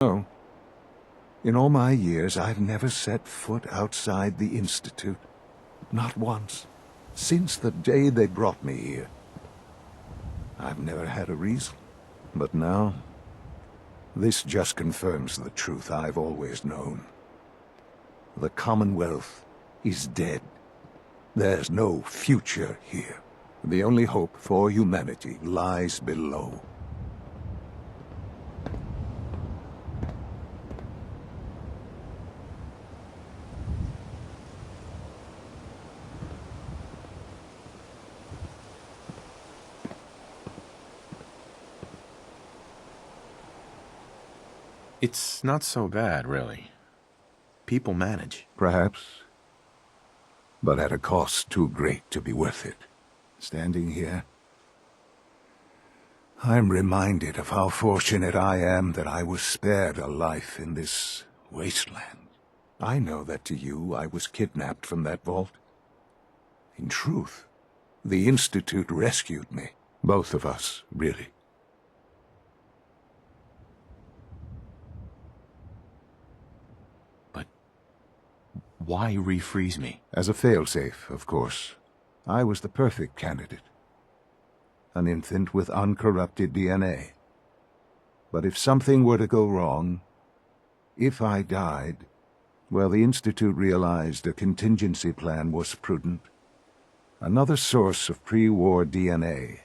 No. In all my years, I've never set foot outside the Institute. Not once. Since the day they brought me here. I've never had a reason. But now, this just confirms the truth I've always known. The Commonwealth is dead. There's no future here. The only hope for humanity lies below. It's not so bad, really. People manage. Perhaps. But at a cost too great to be worth it. Standing here, I'm reminded of how fortunate I am that I was spared a life in this wasteland. I know that to you I was kidnapped from that vault. In truth, the Institute rescued me. Both of us, really. Why refreeze me? As a failsafe, of course. I was the perfect candidate. An infant with uncorrupted DNA. But if something were to go wrong, if I died, well, the Institute realized a contingency plan was prudent. Another source of pre-war DNA,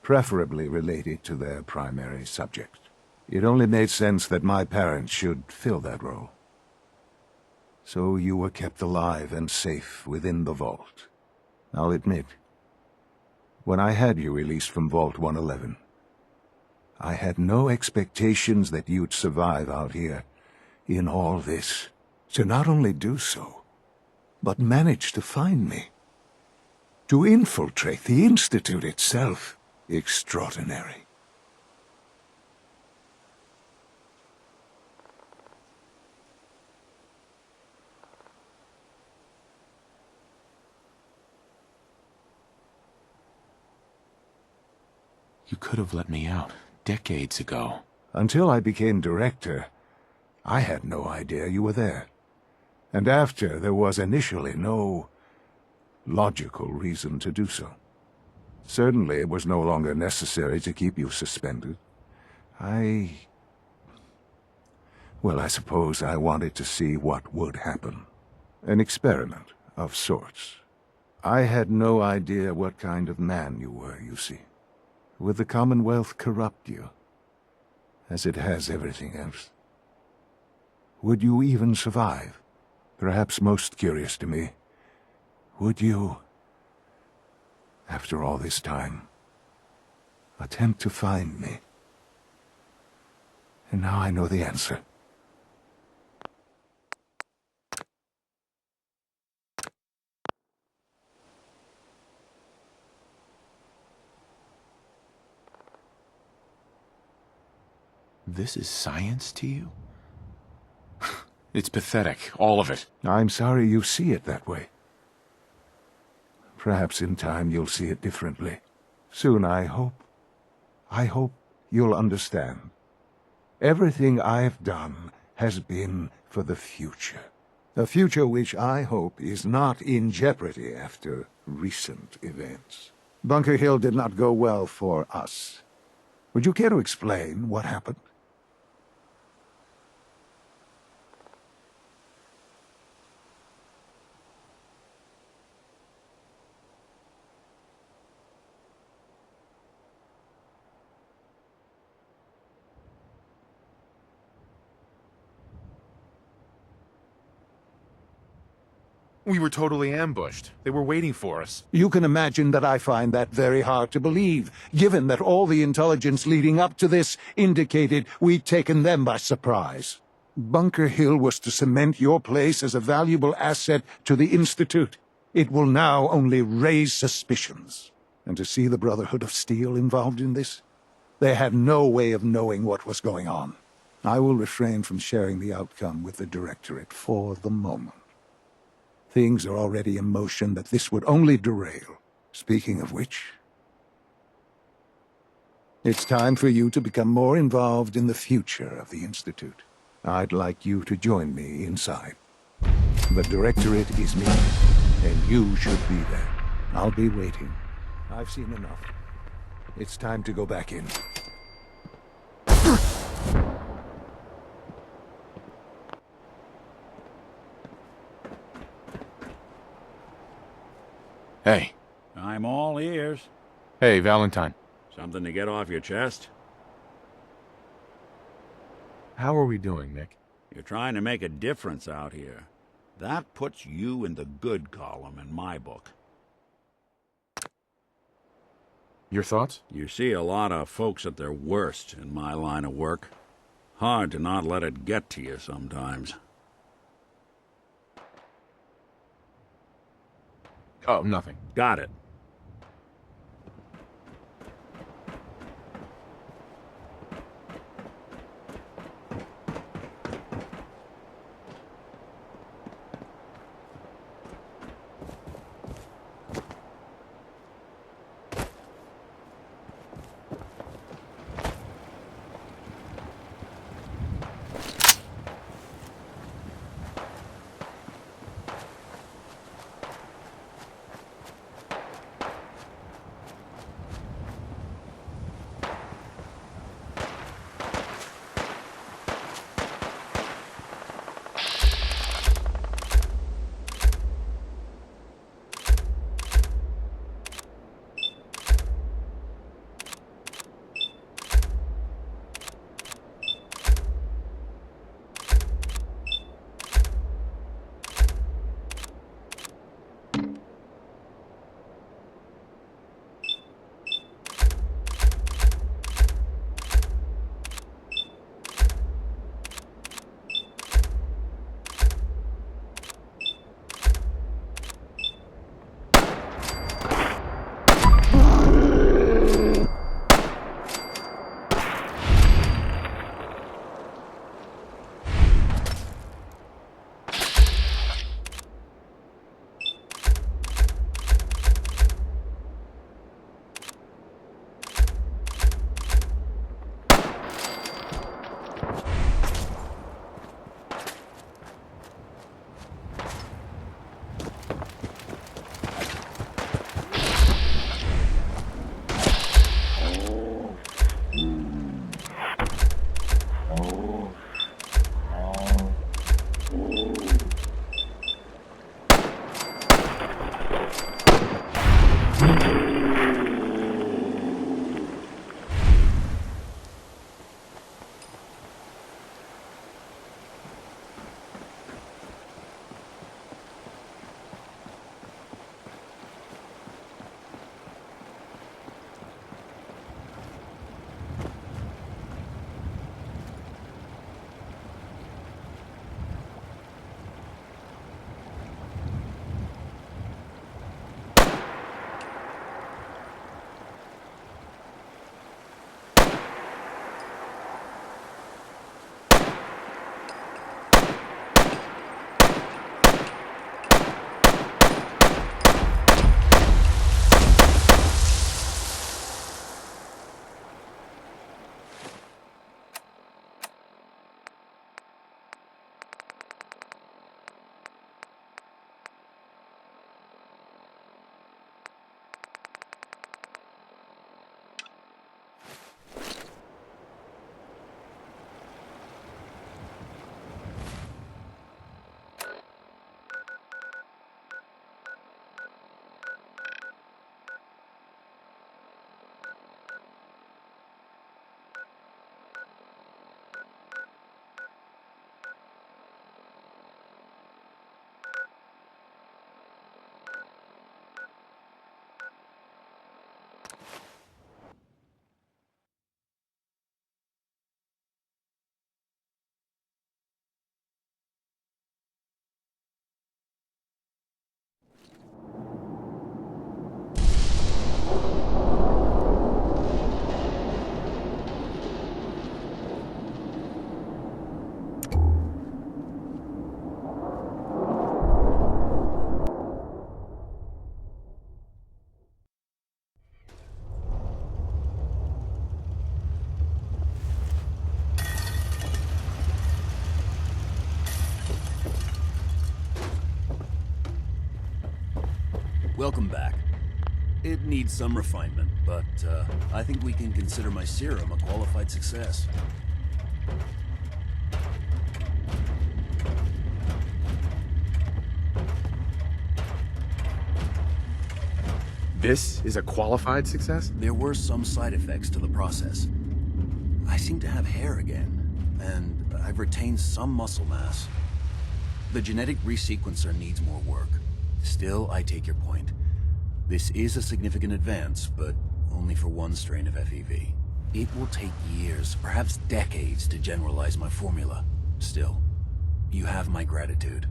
preferably related to their primary subject. It only made sense that my parents should fill that role. So you were kept alive and safe within the vault. I'll admit, when I had you released from Vault 111, I had no expectations that you'd survive out here in all this. To not only do so, but manage to find me. To infiltrate the Institute itself. Extraordinary. You could have let me out decades ago. Until I became director, I had no idea you were there. And after, there was initially no logical reason to do so. Certainly, it was no longer necessary to keep you suspended. Well, I suppose I wanted to see what would happen. An experiment of sorts. I had no idea what kind of man you were, you see. Would the Commonwealth corrupt you, as it has everything else? Would you even survive? Perhaps most curious to me, would you, after all this time, attempt to find me? And now I know the answer. This is science to you? It's pathetic, all of it. I'm sorry you see it that way. Perhaps in time you'll see it differently. Soon, I hope. I hope you'll understand. Everything I've done has been for the future. A future which I hope is not in jeopardy after recent events. Bunker Hill did not go well for us. Would you care to explain what happened? We were totally ambushed. They were waiting for us. You can imagine that I find that very hard to believe, given that all the intelligence leading up to this indicated we'd taken them by surprise. Bunker Hill was to cement your place as a valuable asset to the Institute. It will now only raise suspicions. And to see the Brotherhood of Steel involved in this? They had no way of knowing what was going on. I will refrain from sharing the outcome with the Directorate for the moment. Things are already in motion that this would only derail. Speaking of which, it's time for you to become more involved in the future of the Institute. I'd like you to join me inside. The Directorate is me, and you should be there. I'll be waiting. I've seen enough. It's time to go back in. Hey. I'm all ears. Hey, Valentine. Something to get off your chest? How are we doing, Nick? You're trying to make a difference out here. That puts you in the good column in my book. Your thoughts? You see a lot of folks at their worst in my line of work. Hard to not let it get to you sometimes. Oh, nothing. Got it. Welcome back. It needs some refinement, but I think we can consider my serum a qualified success. This is a qualified success? There were some side effects to the process. I seem to have hair again, and I've retained some muscle mass. The genetic resequencer needs more work. Still, I take your point. This is a significant advance, but only for one strain of FEV. It will take years, perhaps decades, to generalize my formula. Still, you have my gratitude.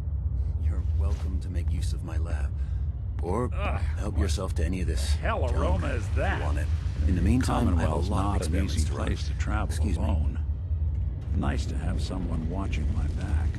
You're welcome to make use of my lab. Or help yourself to any of this. Hell junk aroma is if that? you want it. In the meantime, I have a Commonwealth's lot of not an experiments easy to run. place to travel Excuse me. alone. Nice to have someone watching my back.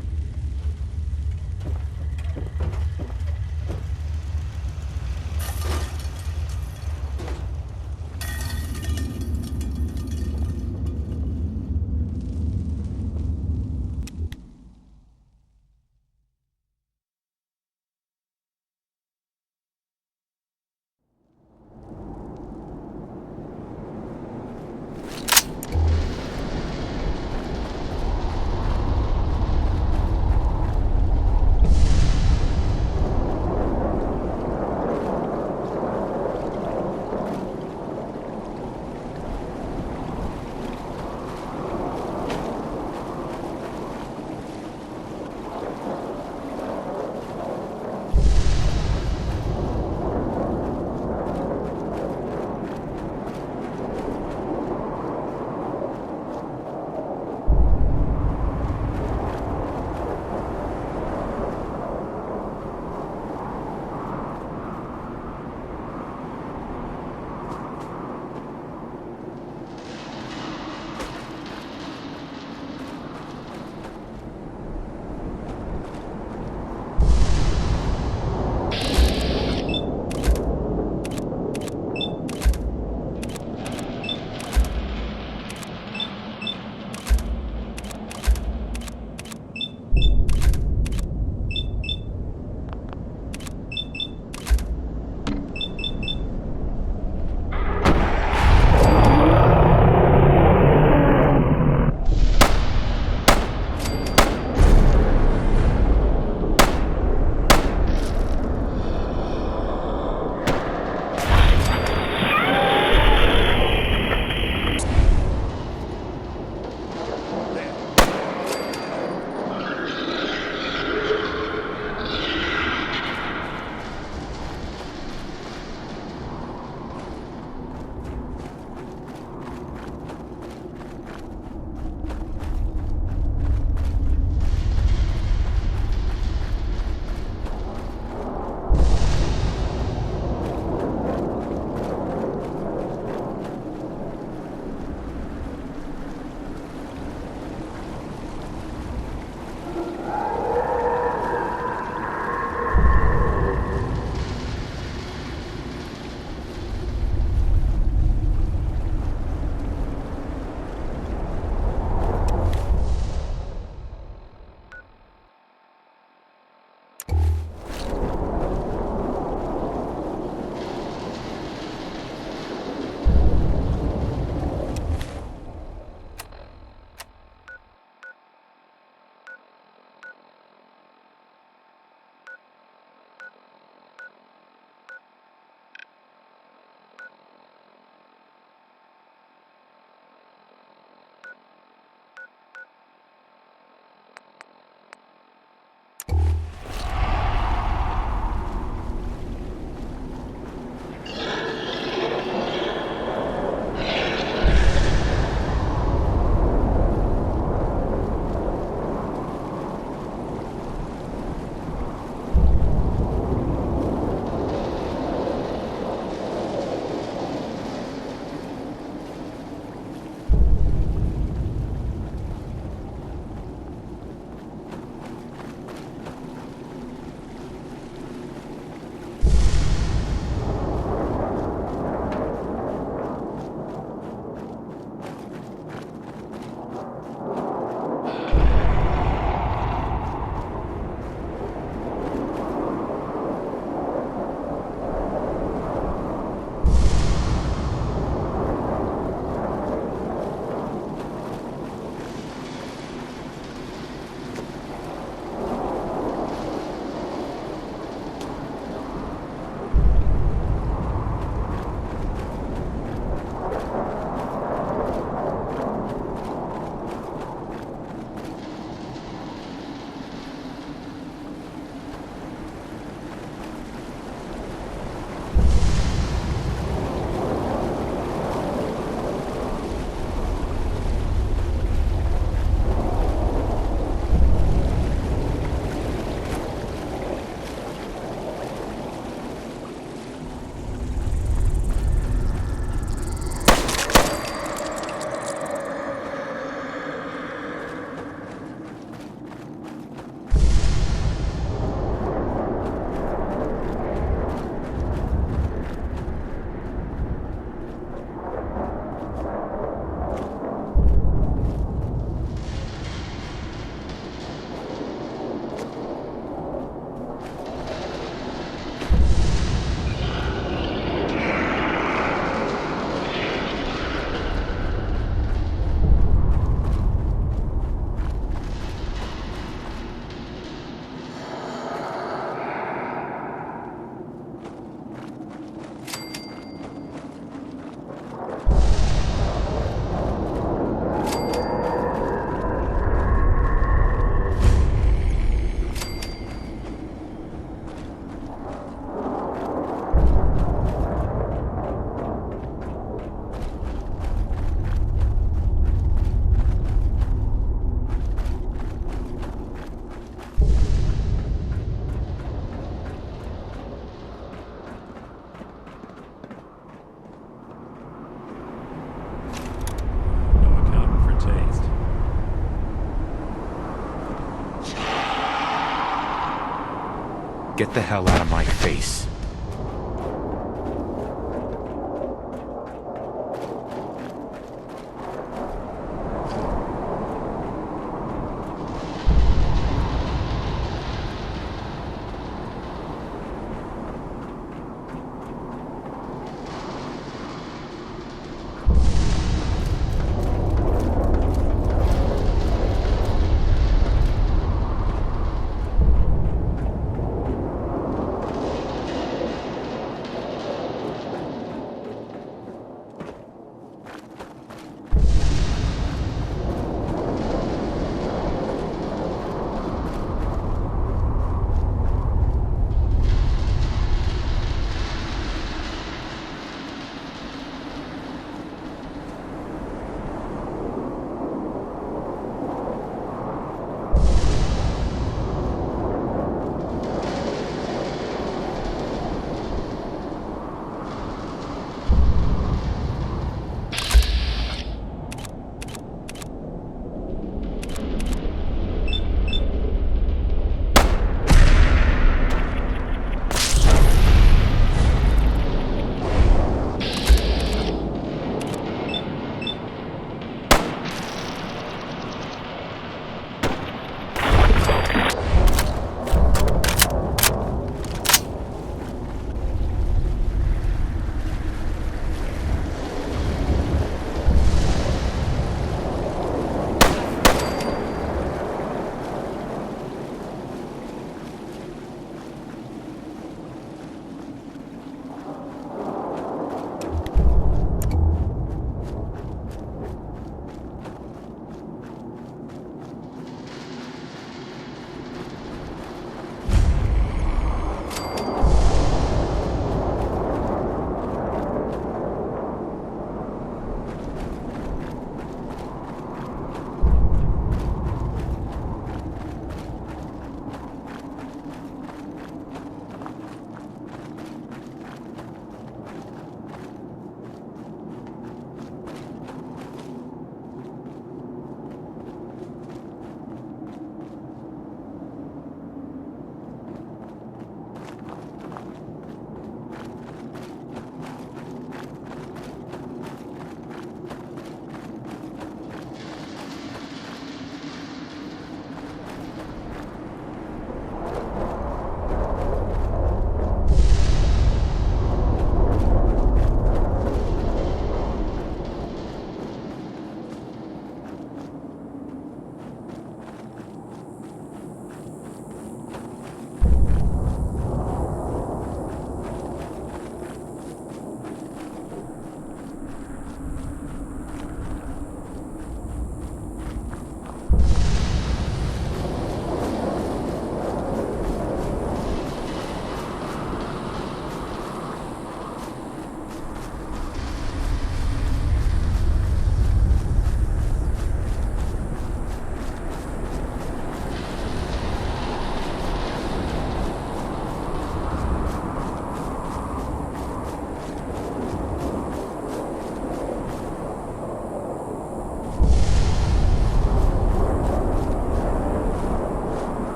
Get the hell out of my face.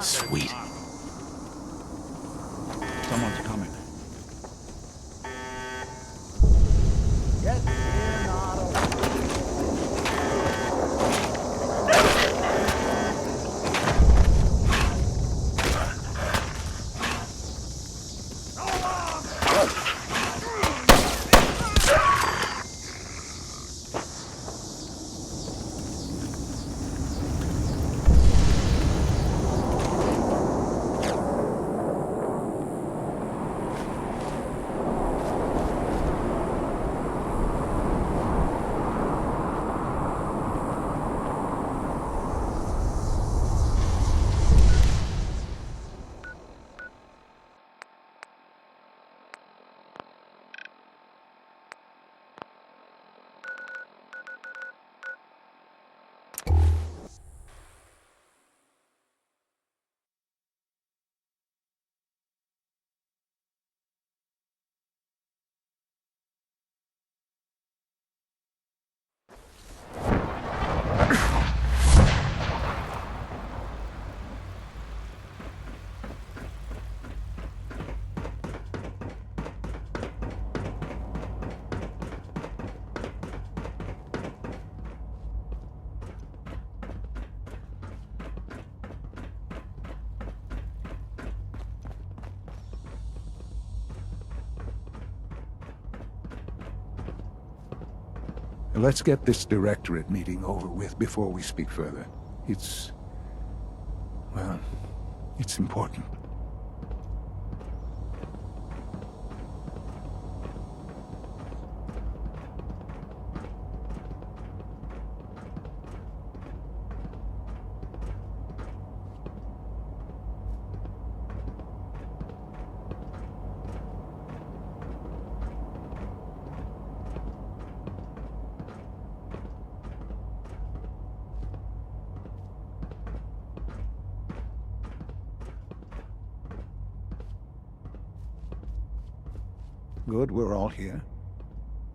Sweet. let's get this directorate meeting over with before we speak further. Well, it's important. Good, we're all here.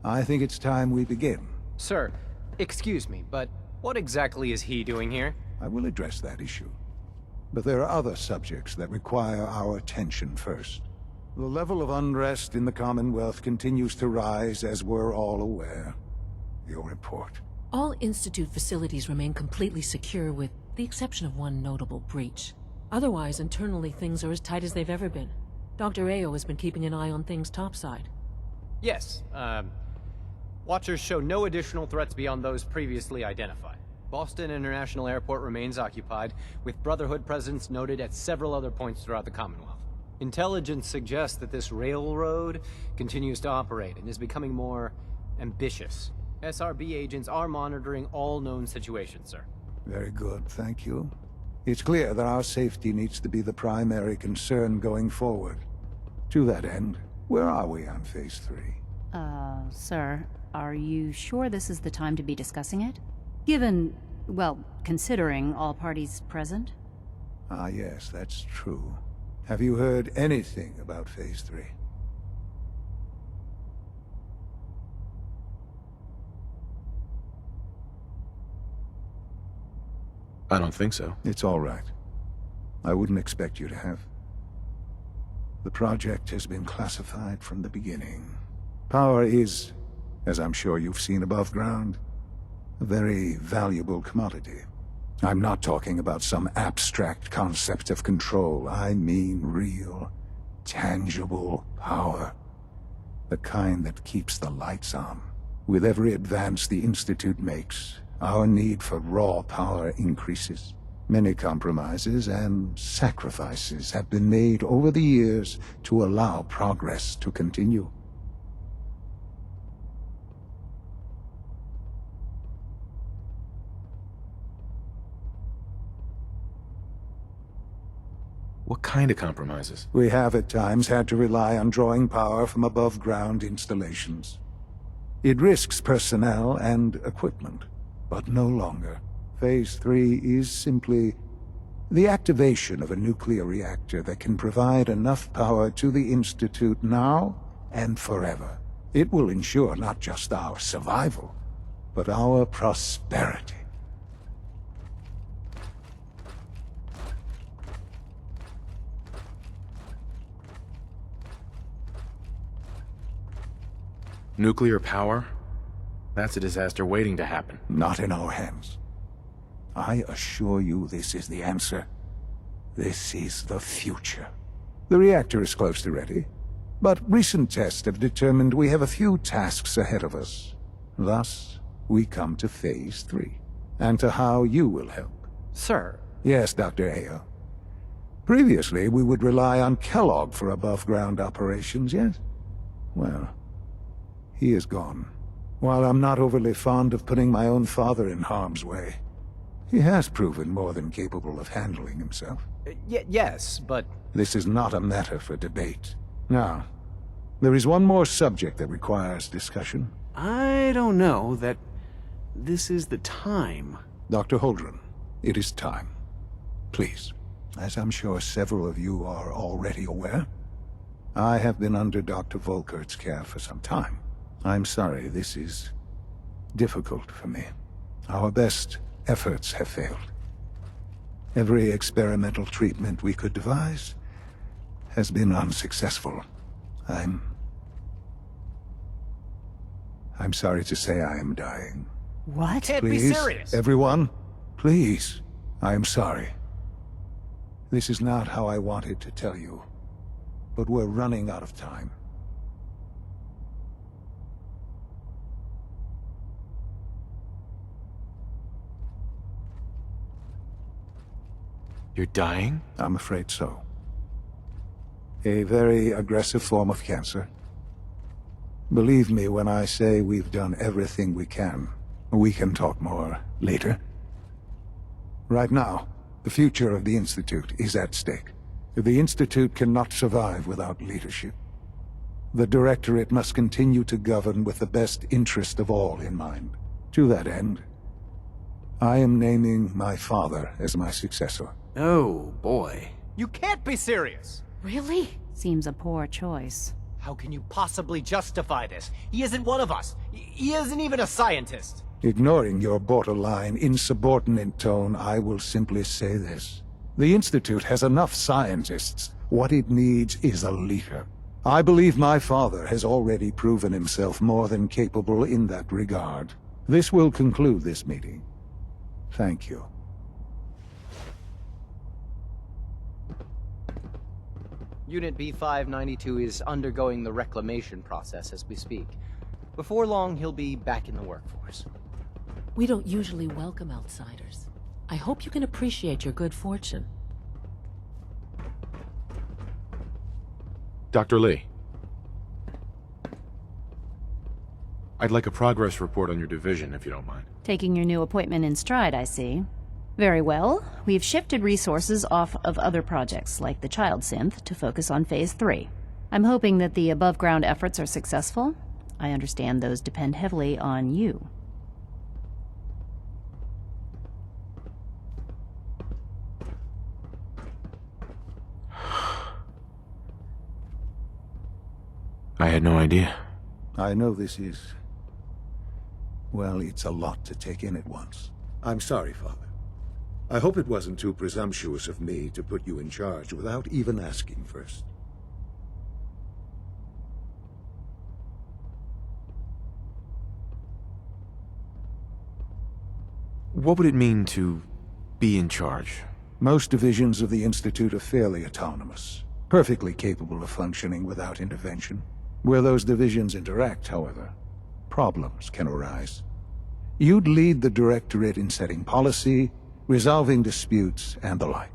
I think it's time we begin. Sir, excuse me, but what exactly is he doing here? I will address that issue. But there are other subjects that require our attention first. The level of unrest in the Commonwealth continues to rise, as we're all aware. Your report. All Institute facilities remain completely secure with the exception of one notable breach. Otherwise, internally things are as tight as they've ever been. Dr. Ao has been keeping an eye on things topside. Yes, Watchers show no additional threats beyond those previously identified. Boston International Airport remains occupied, with Brotherhood presence noted at several other points throughout the Commonwealth. Intelligence suggests that this railroad continues to operate and is becoming more ambitious. SRB agents are monitoring all known situations, sir. Very good, thank you. It's clear that our safety needs to be the primary concern going forward. To that end, where are we on Phase 3? Sir, are you sure this is the time to be discussing it? Given, well, considering all parties present? Ah, yes, that's true. Have you heard anything about Phase 3? I don't think so. It's all right. I wouldn't expect you to have. The project has been classified from the beginning. Power is, as I'm sure you've seen above ground, a very valuable commodity. I'm not talking about some abstract concept of control. I mean real, tangible power. The kind that keeps the lights on. With every advance the Institute makes, our need for raw power increases. Many compromises and sacrifices have been made over the years to allow progress to continue. What kind of compromises? We have at times had to rely on drawing power from above-ground installations. It risks personnel and equipment, but no longer. Phase 3 is simply the activation of a nuclear reactor that can provide enough power to the Institute now and forever. It will ensure not just our survival, but our prosperity. Nuclear power? That's a disaster waiting to happen. Not in our hands. I assure you this is the answer. This is the future. The reactor is close to ready, but recent tests have determined we have a few tasks ahead of us. Thus, we come to Phase 3, and to how you will help. Sir, Yes, Dr. Ao. Previously, we would rely on Kellogg for above-ground operations, yes? Well, he is gone. While I'm not overly fond of putting my own father in harm's way, he has proven more than capable of handling himself. yes, but... This is not a matter for debate. Now, there is one more subject that requires discussion. I don't know that this is the time. Dr. Holdren, it is time. Please, as I'm sure several of you are already aware, I have been under Dr. Volkert's care for some time. I'm sorry this is difficult for me. Our best efforts have failed. Every experimental treatment we could devise has been unsuccessful. I'm sorry to say I am dying. What? Can't be Please, serious! everyone, please. I am sorry. This is not how I wanted to tell you, but we're running out of time. You're dying? I'm afraid so. A very aggressive form of cancer. Believe me when I say we've done everything we can. We can talk more later. Right now, the future of the Institute is at stake. The Institute cannot survive without leadership. The Directorate must continue to govern with the best interest of all in mind. To that end, I am naming my father as my successor. Oh, boy. You can't be serious! Really? Seems a poor choice. How can you possibly justify this? He isn't one of us. He isn't even a scientist. Ignoring your borderline, insubordinate tone, I will simply say this. The Institute has enough scientists. What it needs is a leader. I believe my father has already proven himself more than capable in that regard. This will conclude this meeting. Thank you. Unit B592 is undergoing the reclamation process as we speak. Before long, he'll be back in the workforce. We don't usually welcome outsiders. I hope you can appreciate your good fortune. Dr. Lee. I'd like a progress report on your division, if you don't mind. Taking your new appointment in stride, I see. Very well. We've shifted resources off of other projects, like the Child Synth, to focus on Phase 3. I'm hoping that the above-ground efforts are successful. I understand those depend heavily on you. I had no idea. I know this is... well, it's a lot to take in at once. I'm sorry, Father. I hope it wasn't too presumptuous of me to put you in charge without even asking first. What would it mean to be in charge? Most divisions of the Institute are fairly autonomous, perfectly capable of functioning without intervention. Where those divisions interact, however, problems can arise. You'd lead the Directorate in setting policy, resolving disputes, and the like.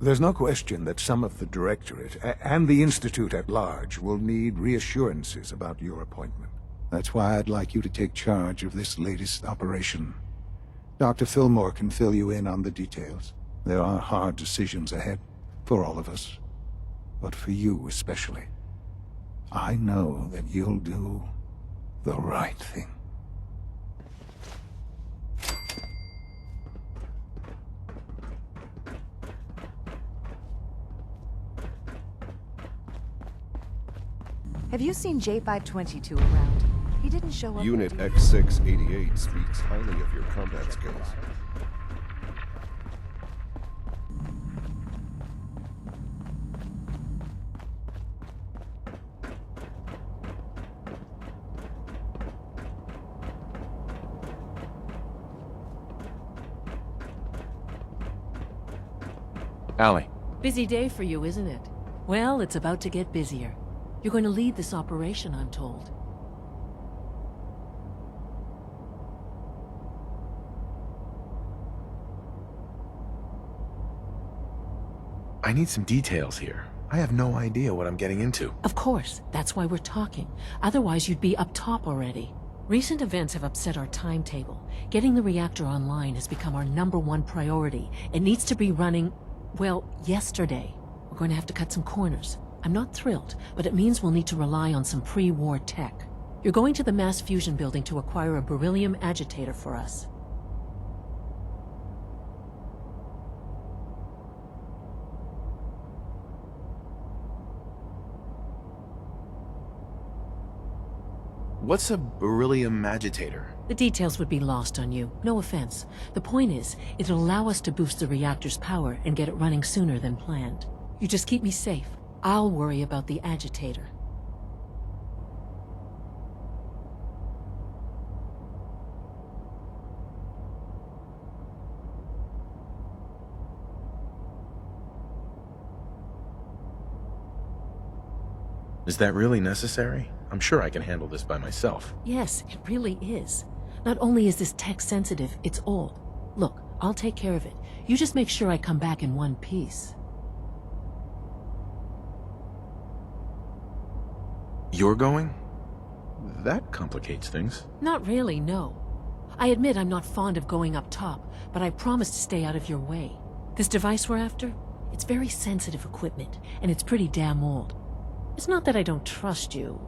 There's no question that some of the Directorate, and the Institute at large, will need reassurances about your appointment. That's why I'd like you to take charge of this latest operation. Dr. Fillmore can fill you in on the details. There are hard decisions ahead, for all of us, but for you especially. I know that you'll do the right thing. Have you seen J522 around? He didn't show up. Unit X688 speaks highly of your combat skills. Allie. Busy day for you, isn't it? Well, it's about to get busier. You're going to lead this operation, I'm told. I need some details here. I have no idea what I'm getting into. Of course, that's why we're talking. Otherwise, you'd be up top already. Recent events have upset our timetable. Getting the reactor online has become our #1 priority. It needs to be running, well, yesterday. We're going to have to cut some corners. I'm not thrilled, but it means we'll need to rely on some pre-war tech. You're going to the mass fusion building to acquire a beryllium agitator for us. What's a beryllium agitator? The details would be lost on you. No offense. The point is, it'll allow us to boost the reactor's power and get it running sooner than planned. You just keep me safe. I'll worry about the agitator. Is that really necessary? I'm sure I can handle this by myself. Yes, it really is. Not only is this tech sensitive, it's old. Look, I'll take care of it. You just make sure I come back in one piece. You're going? That complicates things. Not really, no. I admit I'm not fond of going up top, but I promise to stay out of your way. This device we're after? It's very sensitive equipment, and it's pretty damn old. It's not that I don't trust you.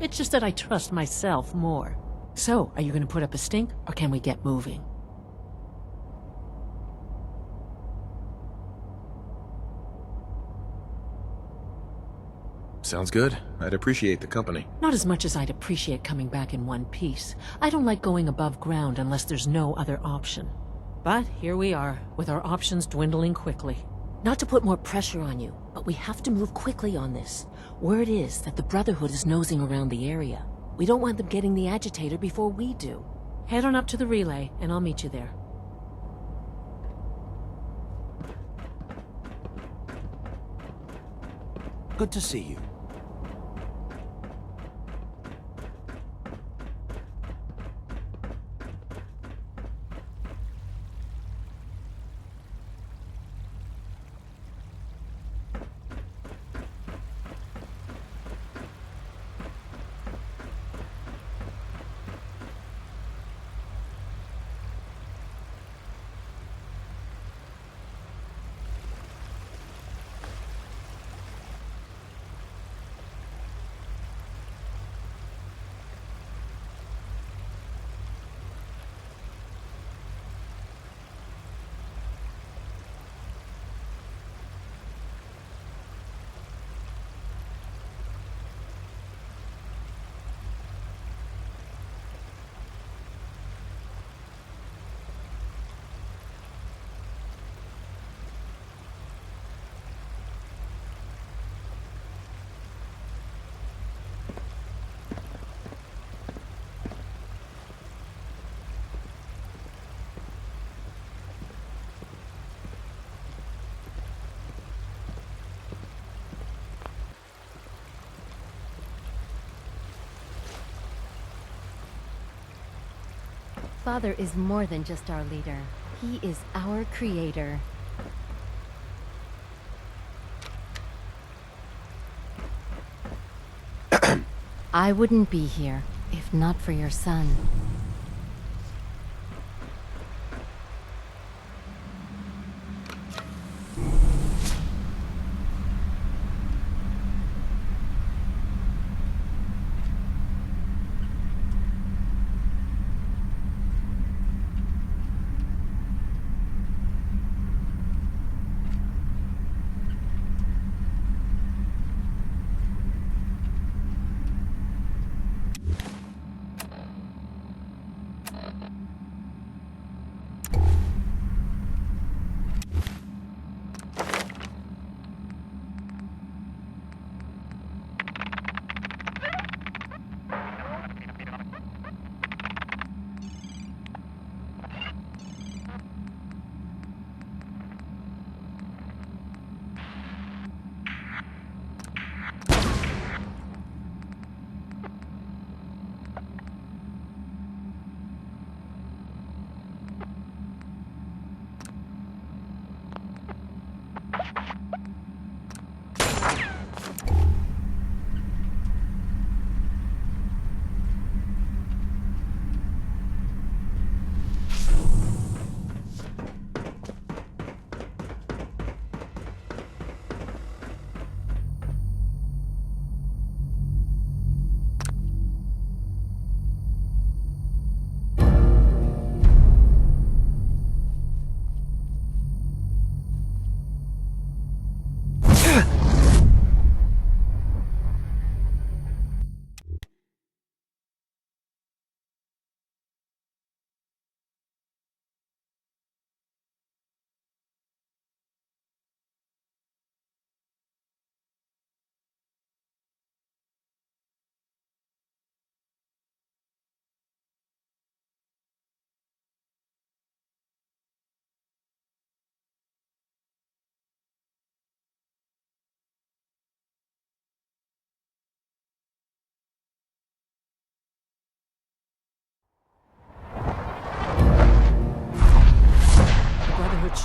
It's just that I trust myself more. So, are you gonna put up a stink, or can we get moving? Sounds good. I'd appreciate the company. Not as much as I'd appreciate coming back in one piece. I don't like going above ground unless there's no other option. But here we are, with our options dwindling quickly. Not to put more pressure on you, but we have to move quickly on this. Word is that the Brotherhood is nosing around the area. We don't want them getting the agitator before we do. Head on up to the relay, and I'll meet you there. Good to see you. Father is more than just our leader. He is our creator. I wouldn't be here if not for your son.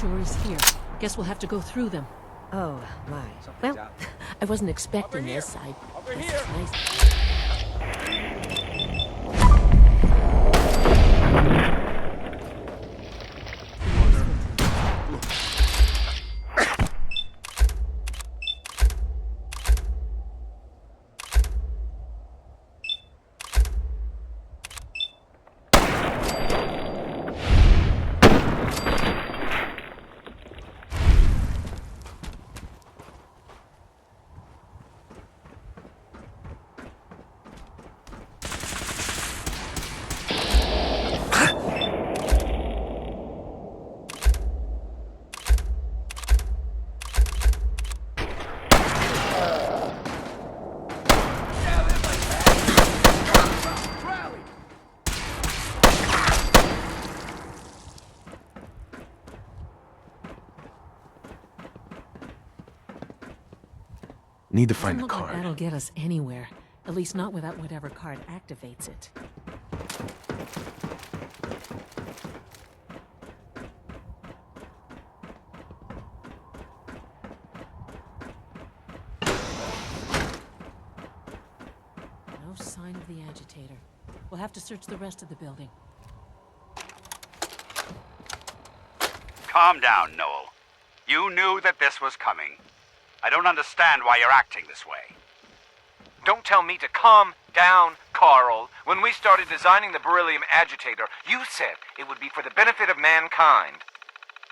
sure is here. Guess we'll have to go through them. Oh, my. Well, I wasn't expecting this. It's nice. Need to find the Doesn't look like card. that'll get us anywhere. At least not without whatever card activates it. No sign of the agitator. We'll have to search the rest of the building. Calm down, Noel. You knew that this was coming. I don't understand why you're acting this way. Don't tell me to calm down, Carl. When we started designing the beryllium agitator, you said it would be for the benefit of mankind.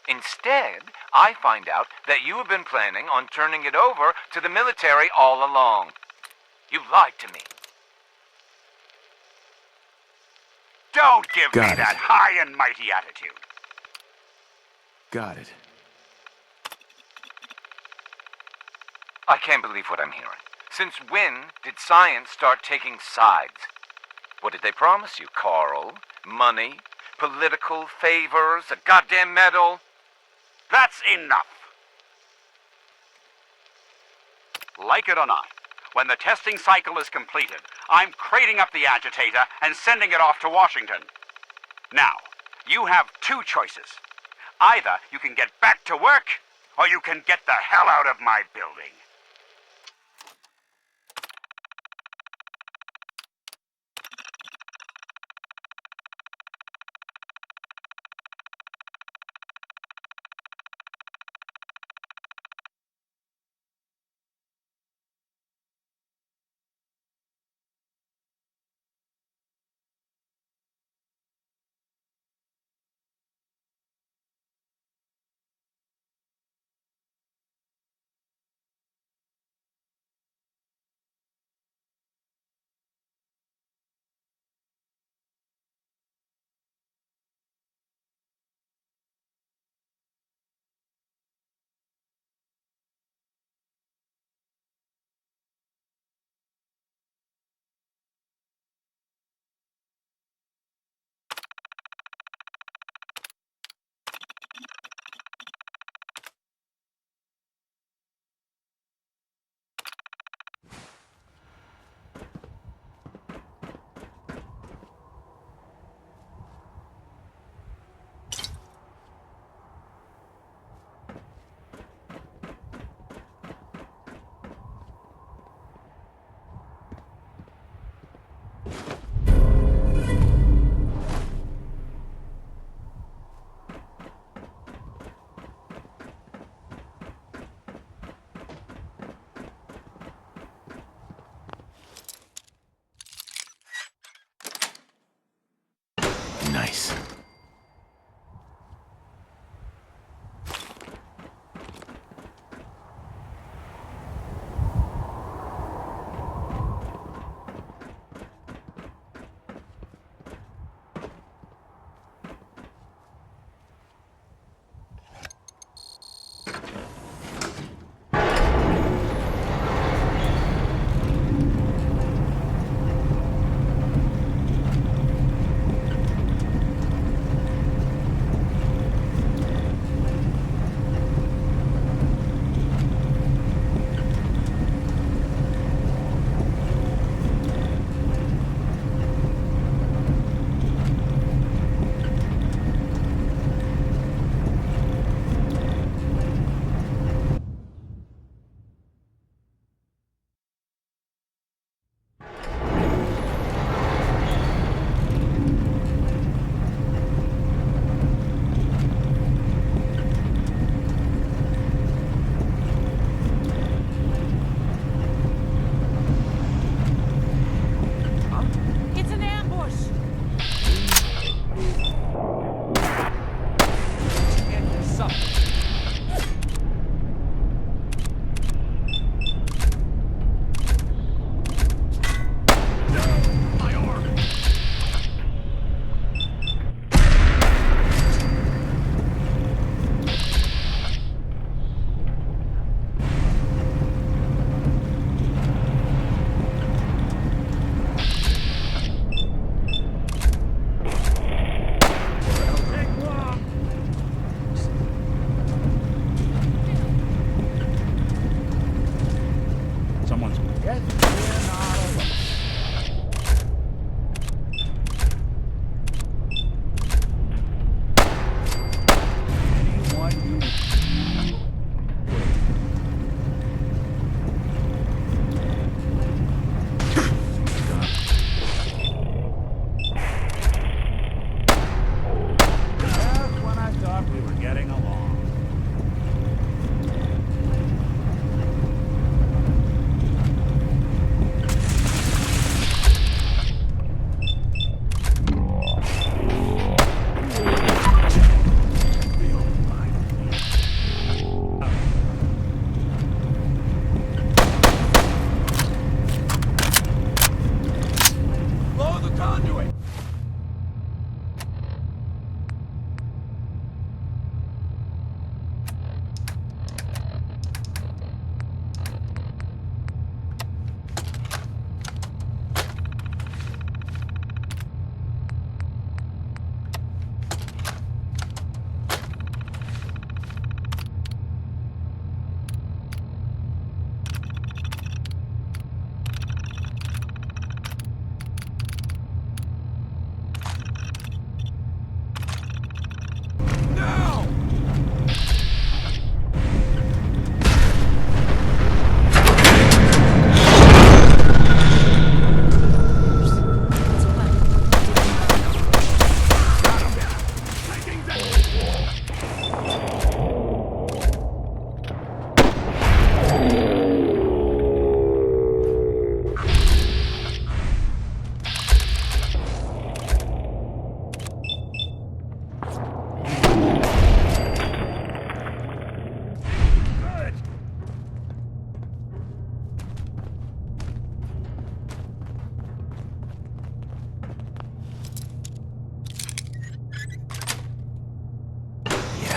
Instead, I find out that you have been planning on turning it over to the military all along. You lied to me. Don't give me Got it. that high and mighty attitude. Got it. I can't believe what I'm hearing. Since when did science start taking sides? What did they promise you, Carl? Money? Political favors? A goddamn medal? That's enough. Like it or not, when the testing cycle is completed, I'm crating up the agitator and sending it off to Washington. Now, you have two choices. Either you can get back to work, or you can get the hell out of my building.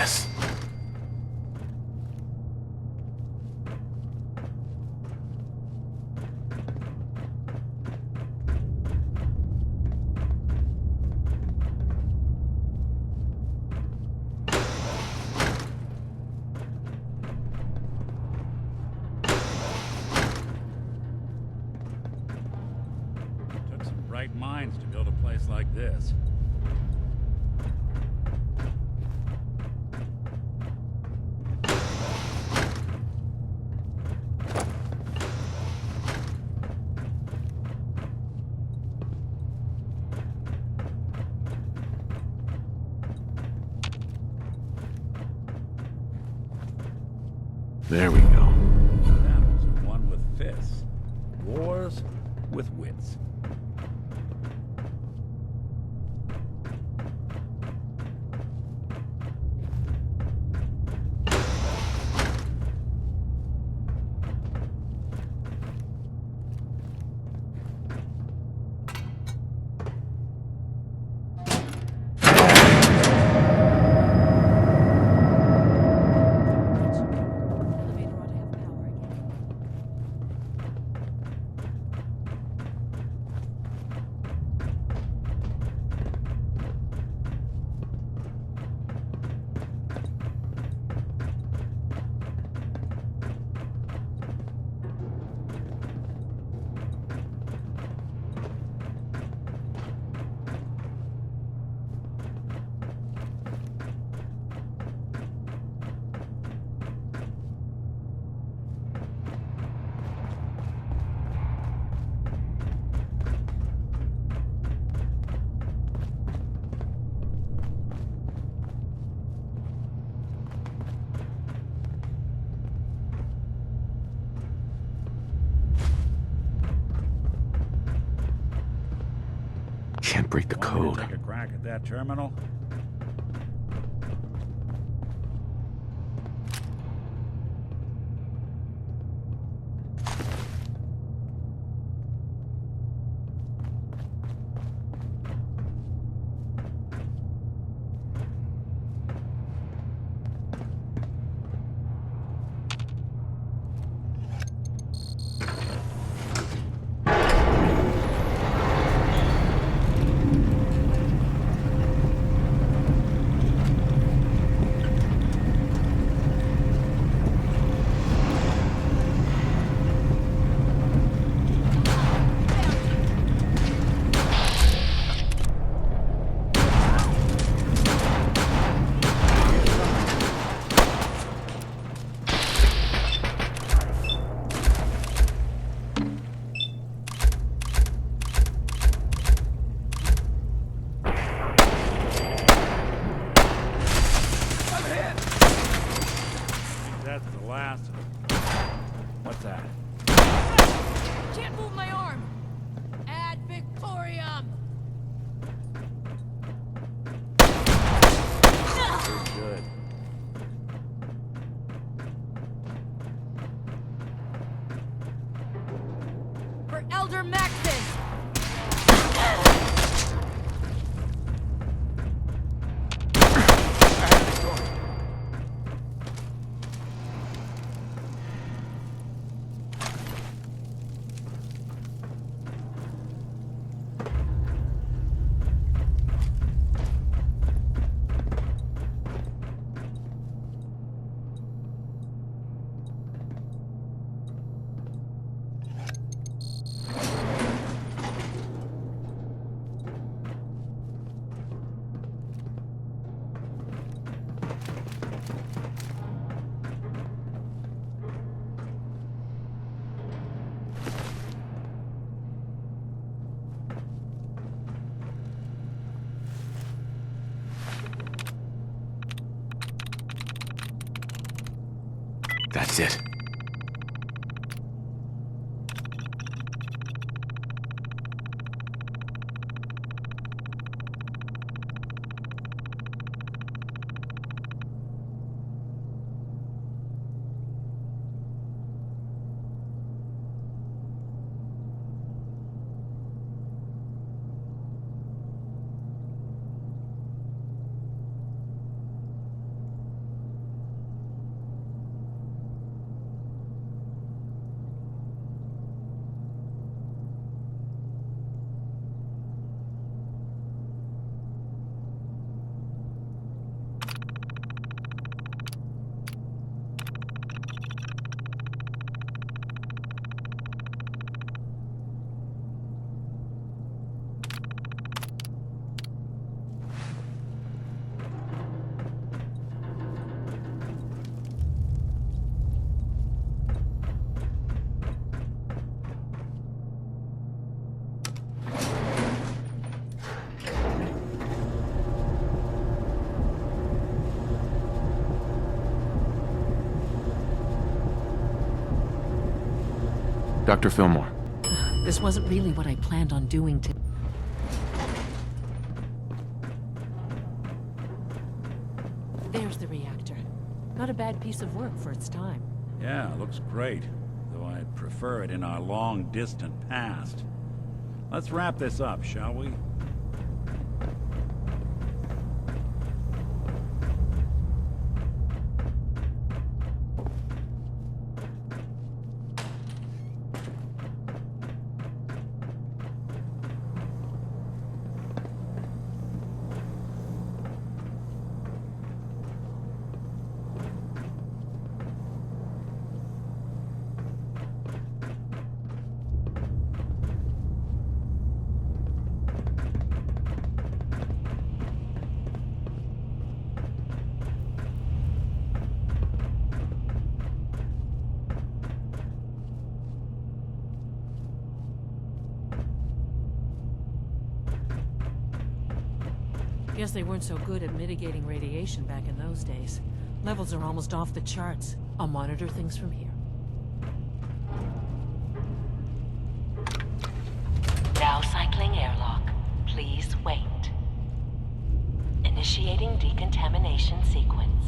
this. Took some bright minds to build a place like this. There we go. Battles are won with fists. Wars with wits. Elevator ought to have power again. Can't break the Want me to code. take a crack at that terminal? That's the last of them. What's that? Can't move my arm! Ad Victoriam! Good. For Elder Maxton! That's it. Dr. Fillmore. This wasn't really what I planned on doing to... There's the reactor. Not a bad piece of work for its time. Yeah, looks great, though I'd prefer it in our long-distant past. Let's wrap this up, shall we? Guess they weren't so good at mitigating radiation back in those days. Levels are almost off the charts. I'll monitor things from here. Now cycling airlock. Please wait. Initiating decontamination sequence.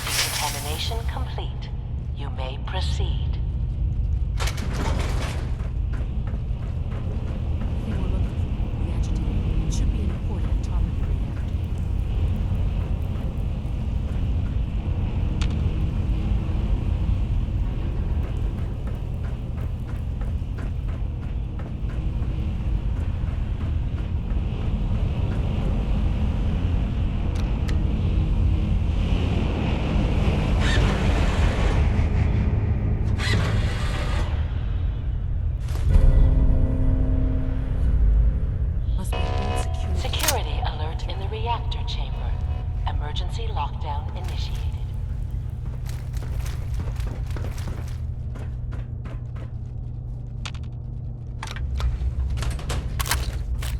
Decontamination complete. You may proceed. Emergency lockdown initiated.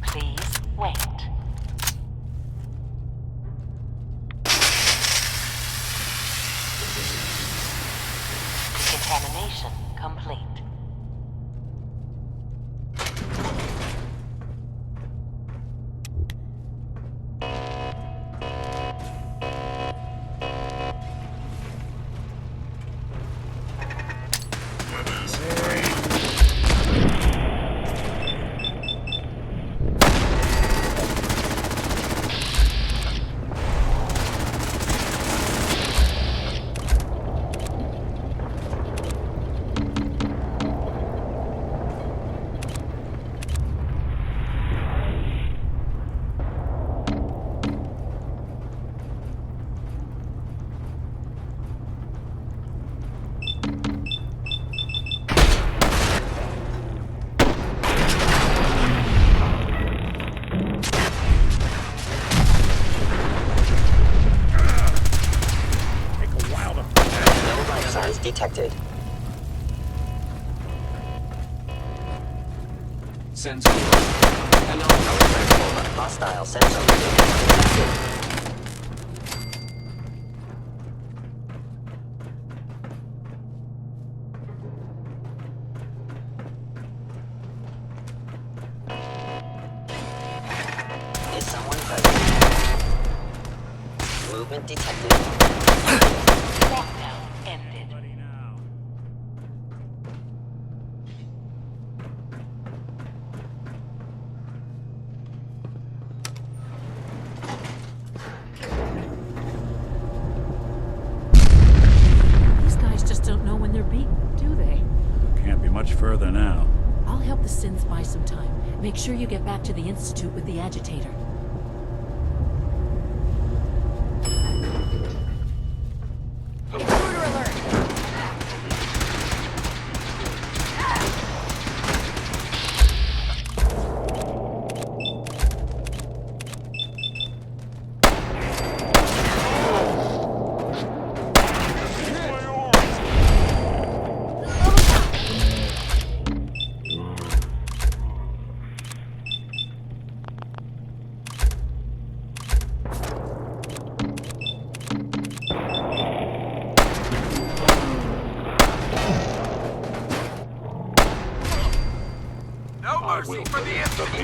Please wait. Decontamination complete. Detected. Sensor. Hostile sensor. Is someone present? Movement detected. Lockdown ended. These guys just don't know when they're beaten, do they? Can't be much further now. I'll help the synths buy some time. Make sure you get back to the Institute with the agitator. Intruder alert!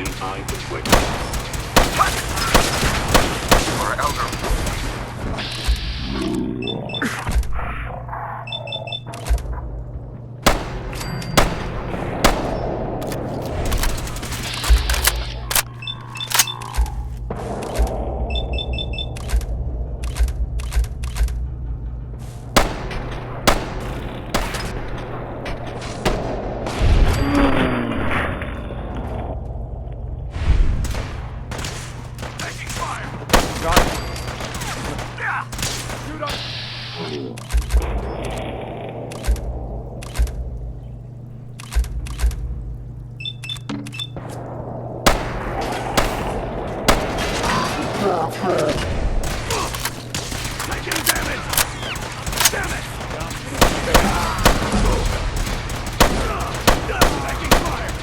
inside the switch. Our elder.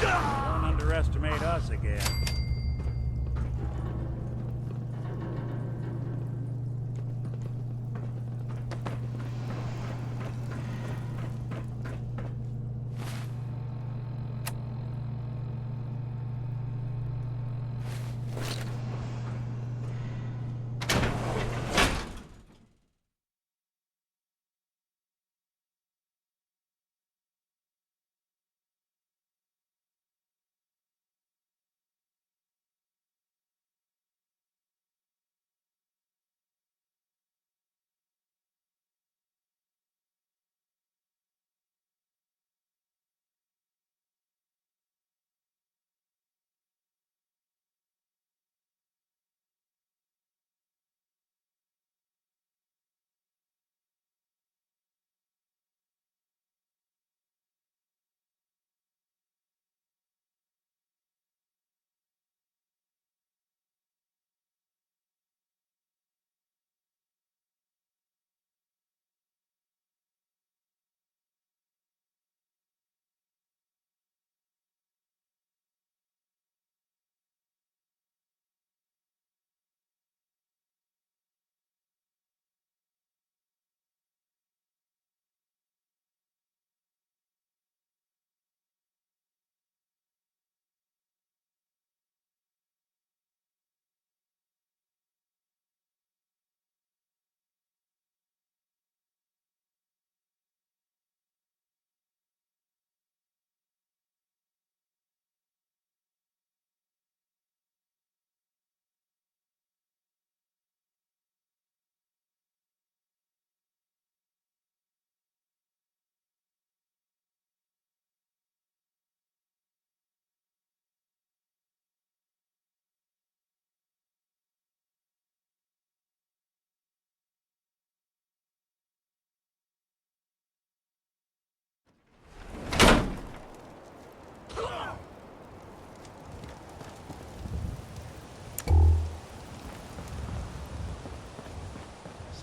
Don't underestimate us again.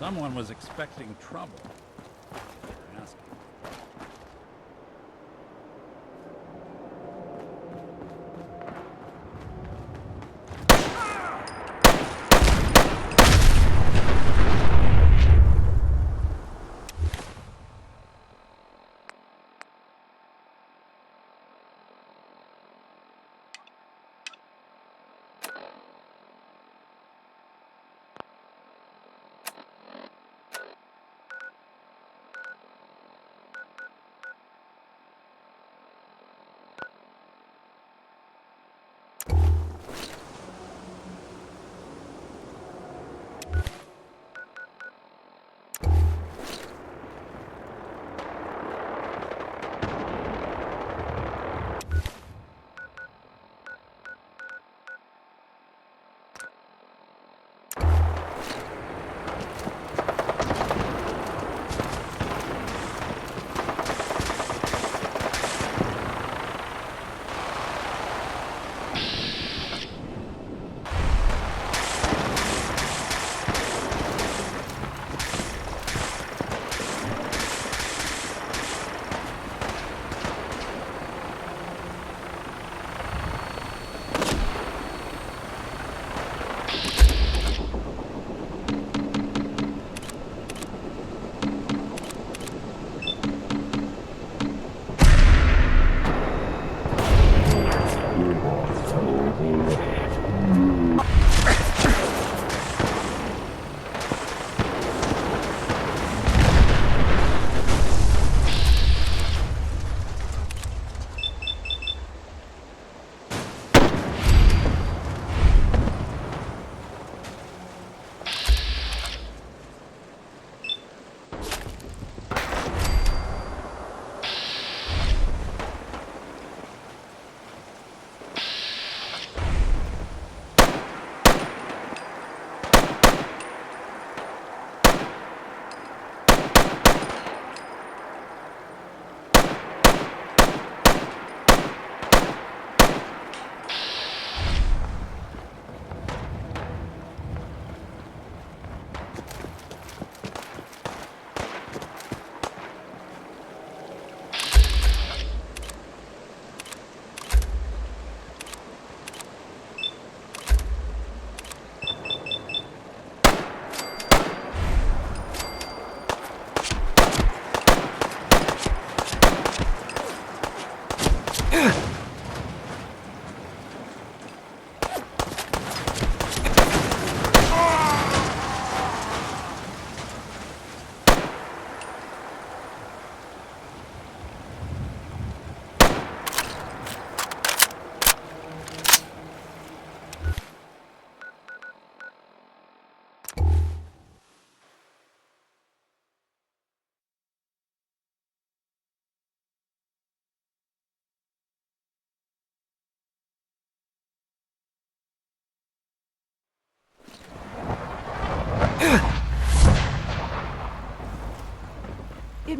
Someone was expecting trouble. Ask him.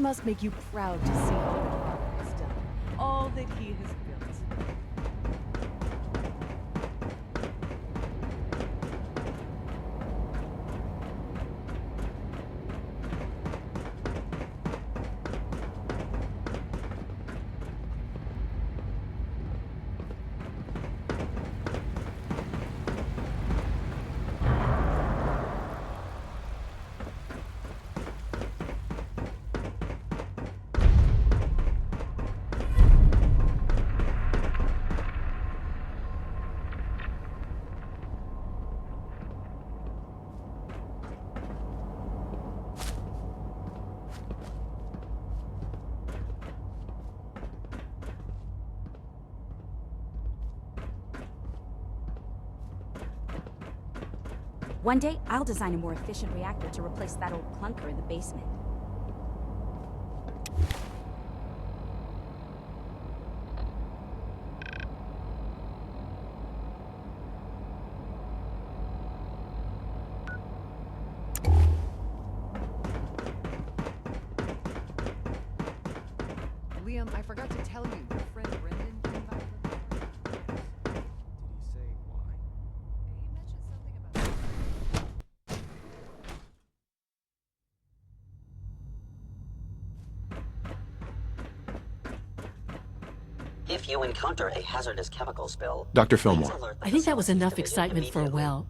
must make you proud to see all that Father has done. All that he has built. One day, I'll design a more efficient reactor to replace that old clunker in the basement. Liam, I forgot to tell you, your friend Brendan came by with us. Did he say why? He mentioned something about... If you encounter a hazardous chemical spill... Dr. Fillmore. I think that was enough excitement for, well,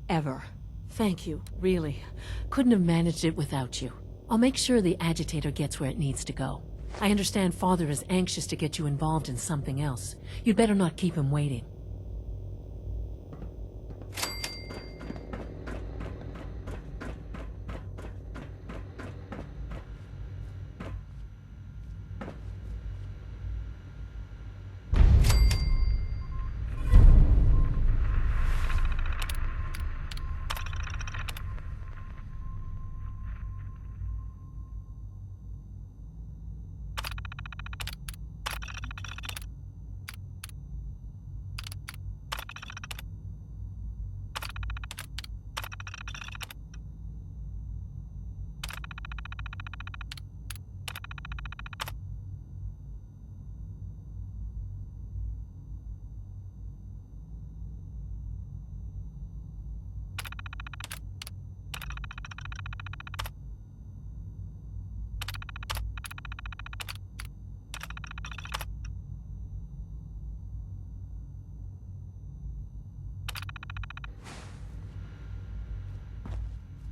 ever. Thank you, really. Couldn't have managed it without you. I'll make sure the agitator gets where it needs to go. I understand Father is anxious to get you involved in something else. You'd better not keep him waiting.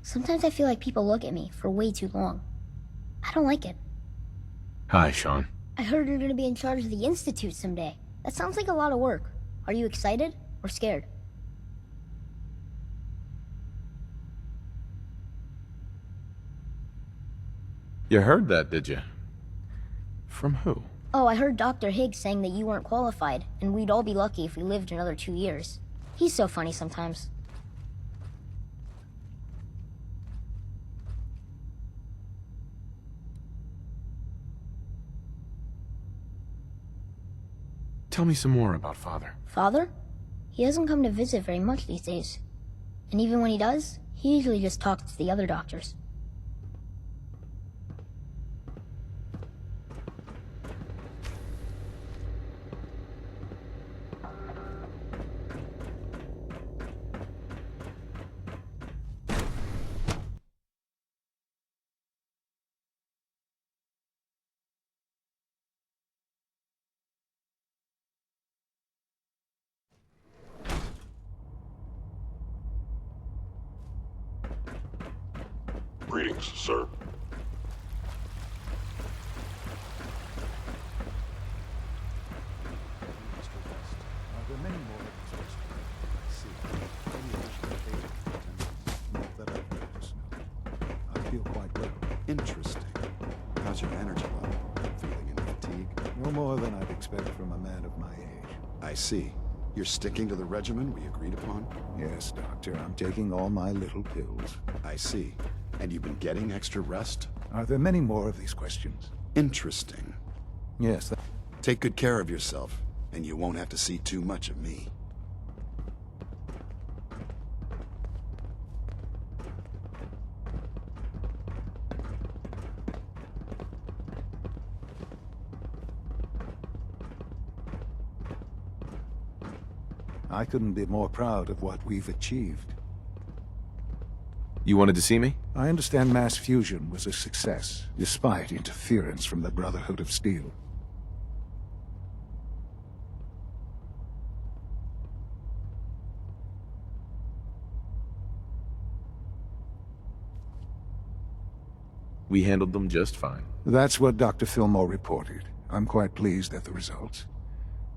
Sometimes I feel like people look at me for way too long. I don't like it. Hi, Sean. I heard you're gonna be in charge of the Institute someday. That sounds like a lot of work. Are you excited or scared? You heard that, did you? From who? Oh, I heard Dr. Higgs saying that you weren't qualified, and we'd all be lucky if we lived another 2 years. He's so funny sometimes. Tell me some more about Father. Father? He doesn't come to visit very much these days. And even when he does, he usually just talks to the other doctors. Greetings, sir. Are there many more of these questions? I see. Any additional data? Not that I've noticed, no. I feel quite well. Interesting. How's your energy level? Feeling any fatigue? No more than I'd expect from a man of my age. I see. You're sticking to the regimen we agreed upon? Yes, Doctor. I'm taking all my little pills. I see. And you've been getting extra rest? Are there many more of these questions? Interesting. Yes. Take good care of yourself, and you won't have to see too much of me. I couldn't be more proud of what we've achieved. You wanted to see me? I understand mass fusion was a success, despite interference from the Brotherhood of Steel. We handled them just fine. That's what Dr. Fillmore reported. I'm quite pleased at the results.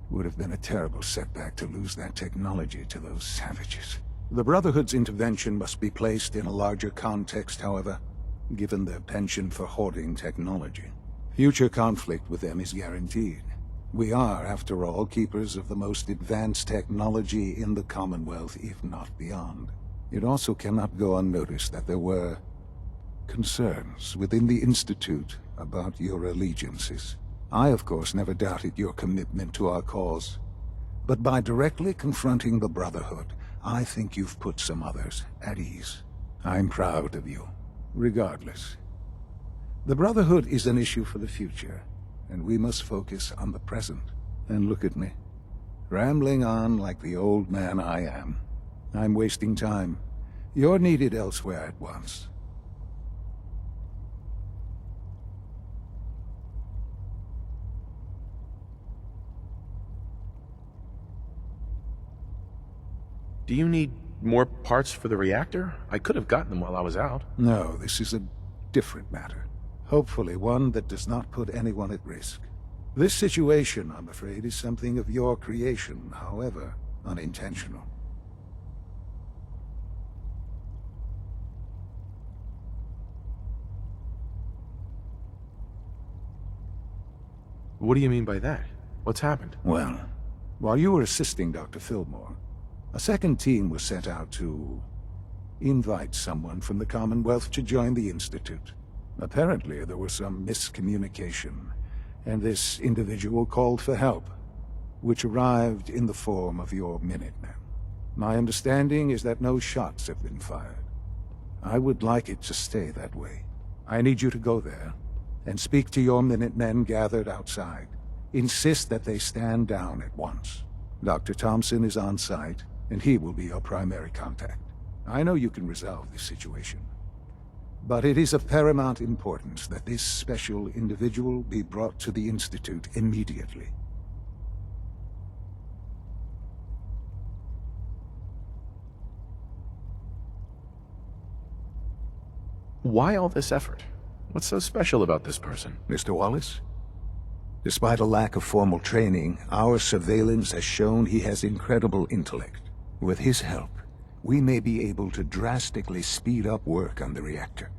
It would have been a terrible setback to lose that technology to those savages. The Brotherhood's intervention must be placed in a larger context, however, given their penchant for hoarding technology. Future conflict with them is guaranteed. We are, after all, keepers of the most advanced technology in the Commonwealth, if not beyond. It also cannot go unnoticed that there were concerns within the Institute about your allegiances. I, of course, never doubted your commitment to our cause. But by directly confronting the Brotherhood, I think you've put some others at ease. I'm proud of you, regardless. The Brotherhood is an issue for the future, and we must focus on the present. And look at me, rambling on like the old man I am. I'm wasting time. You're needed elsewhere at once. Do you need more parts for the reactor? I could have gotten them while I was out. No, this is a different matter. Hopefully one that does not put anyone at risk. This situation, I'm afraid, is something of your creation, however unintentional. What do you mean by that? What's happened? Well, while you were assisting Dr. Fillmore, a second team was sent out to invite someone from the Commonwealth to join the Institute. Apparently, there was some miscommunication, and this individual called for help, which arrived in the form of your Minutemen. My understanding is that no shots have been fired. I would like it to stay that way. I need you to go there and speak to your Minutemen gathered outside. Insist that they stand down at once. Dr. Thompson is on site, and he will be your primary contact. I know you can resolve this situation, but it is of paramount importance that this special individual be brought to the Institute immediately. Why all this effort? What's so special about this person? Mr. Wallace? Despite a lack of formal training, our surveillance has shown he has incredible intellect. With his help, we may be able to drastically speed up work on the reactor.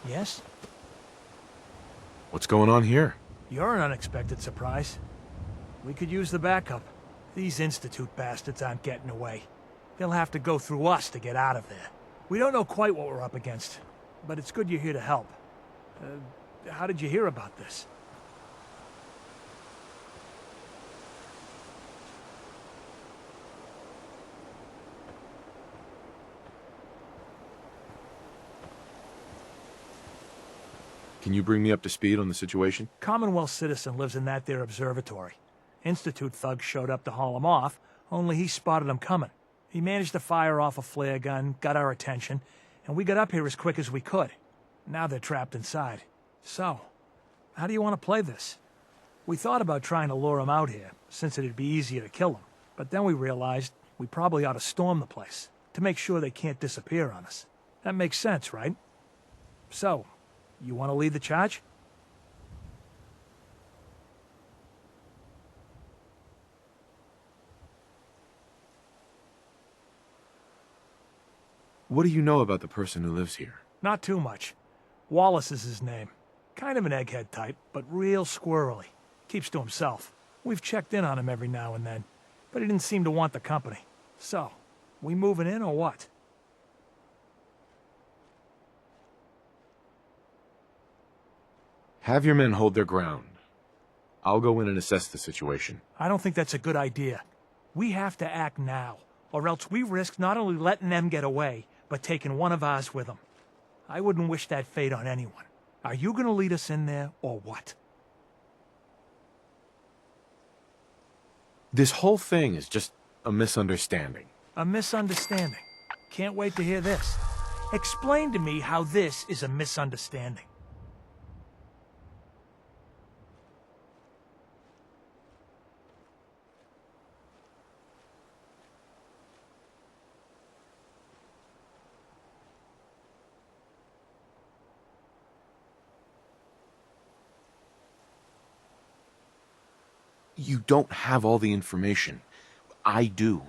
Yes? What's going on here? You're an unexpected surprise. We could use the backup. These Institute bastards aren't getting away. They'll have to go through us to get out of there. We don't know quite what we're up against, but it's good you're here to help. How did you hear about this? Can you bring me up to speed on the situation? Commonwealth citizen lives in that there observatory. Institute thugs showed up to haul him off, only he spotted them coming. He managed to fire off a flare gun, got our attention, and we got up here as quick as we could. Now they're trapped inside. So, how do you want to play this? We thought about trying to lure them out here, since it'd be easier to kill them. But then we realized we probably ought to storm the place, to make sure they can't disappear on us. That makes sense, right? So, you want to lead the charge? What do you know about the person who lives here? Not too much. Wallace is his name. Kind of an egghead type, but real squirrely. Keeps to himself. We've checked in on him every now and then, but he didn't seem to want the company. So, we moving in or what? Have your men hold their ground. I'll go in and assess the situation. I don't think that's a good idea. We have to act now, or else we risk not only letting them get away, but taking one of ours with them. I wouldn't wish that fate on anyone. Are you gonna lead us in there, or what? This whole thing is just a misunderstanding. A misunderstanding. Can't wait to hear this. Explain to me how this is a misunderstanding. You don't have all the information. I do.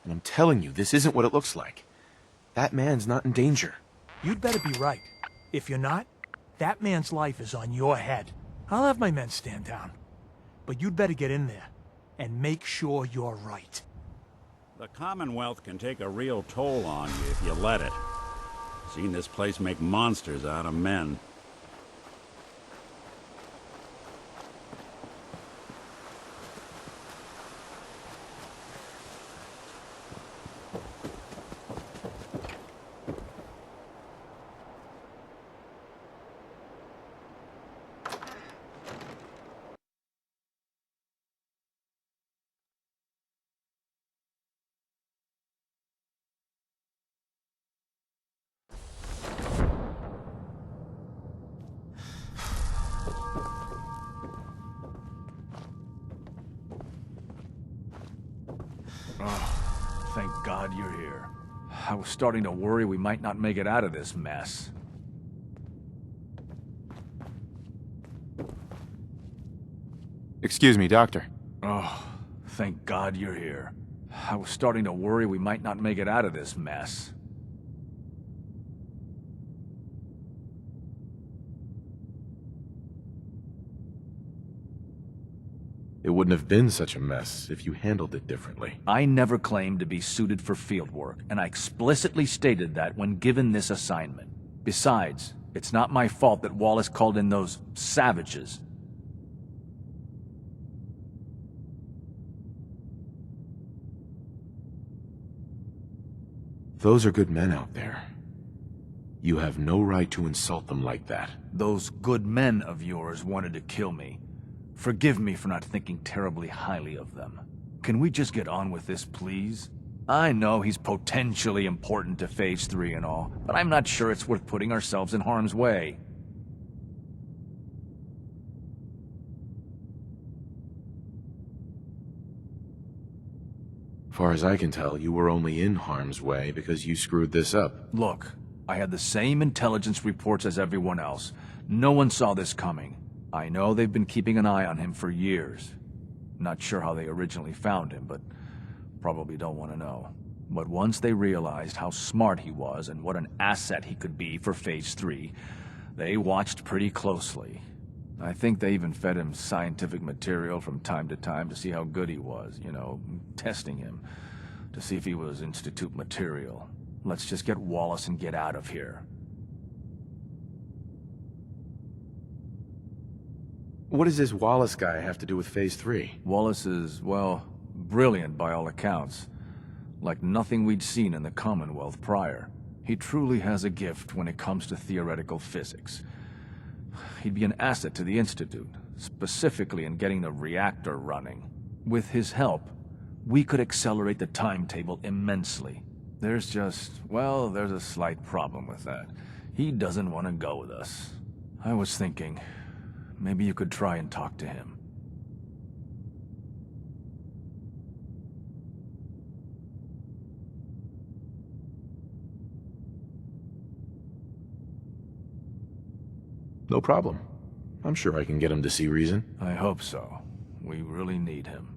And I'm telling you, this isn't what it looks like. That man's not in danger. You'd better be right. If you're not, that man's life is on your head. I'll have my men stand down. But you'd better get in there and make sure you're right. The Commonwealth can take a real toll on you if you let it. Seen this place make monsters out of men. Oh, thank God you're here. I was starting to worry we might not make it out of this mess. Excuse me, Doctor. Oh, thank God you're here. I was starting to worry we might not make it out of this mess. It wouldn't have been such a mess if you handled it differently. I never claimed to be suited for field work, and I explicitly stated that when given this assignment. Besides, it's not my fault that Wallace called in those savages. Those are good men out there. You have no right to insult them like that. Those good men of yours wanted to kill me. Forgive me for not thinking terribly highly of them. Can we just get on with this, please? I know he's potentially important to Phase 3 and all, but I'm not sure it's worth putting ourselves in harm's way. Far as I can tell, you were only in harm's way because you screwed this up. Look, I had the same intelligence reports as everyone else. No one saw this coming. I know they've been keeping an eye on him for years. Not sure how they originally found him, but probably don't want to know. But once they realized how smart he was and what an asset he could be for Phase 3, They watched pretty closely. I think they even fed him scientific material from time to time to see how good he was, you know, testing him, to see if he was Institute material. Let's just get Wallace and get out of here. What does this Wallace guy have to do with Phase 3? Wallace is, well, brilliant by all accounts. Like nothing we'd seen in the Commonwealth prior. He truly has a gift when it comes to theoretical physics. He'd be an asset to the Institute, specifically in getting the reactor running. With his help, we could accelerate the timetable immensely. There's just, well, there's a slight problem with that. He doesn't want to go with us. I was thinking, maybe you could try and talk to him. No problem. I'm sure I can get him to see reason. I hope so. We really need him.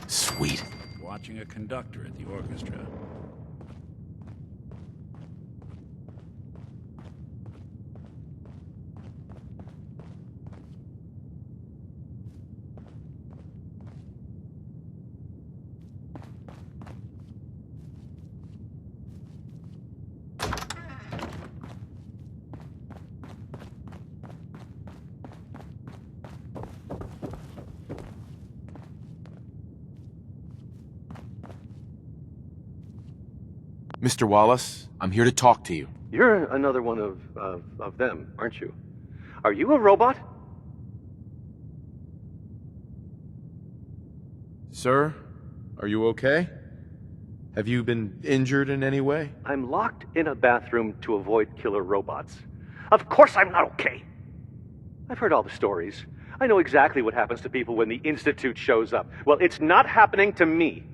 Sweet. Watching a conductor at the orchestra. Mr. Wallace, I'm here to talk to you. You're another one of them, aren't you? Are you a robot? Sir, are you okay? Have you been injured in any way? I'm locked in a bathroom to avoid killer robots. Of course I'm not okay! I've heard all the stories. I know exactly what happens to people when the Institute shows up. Well, it's not happening to me.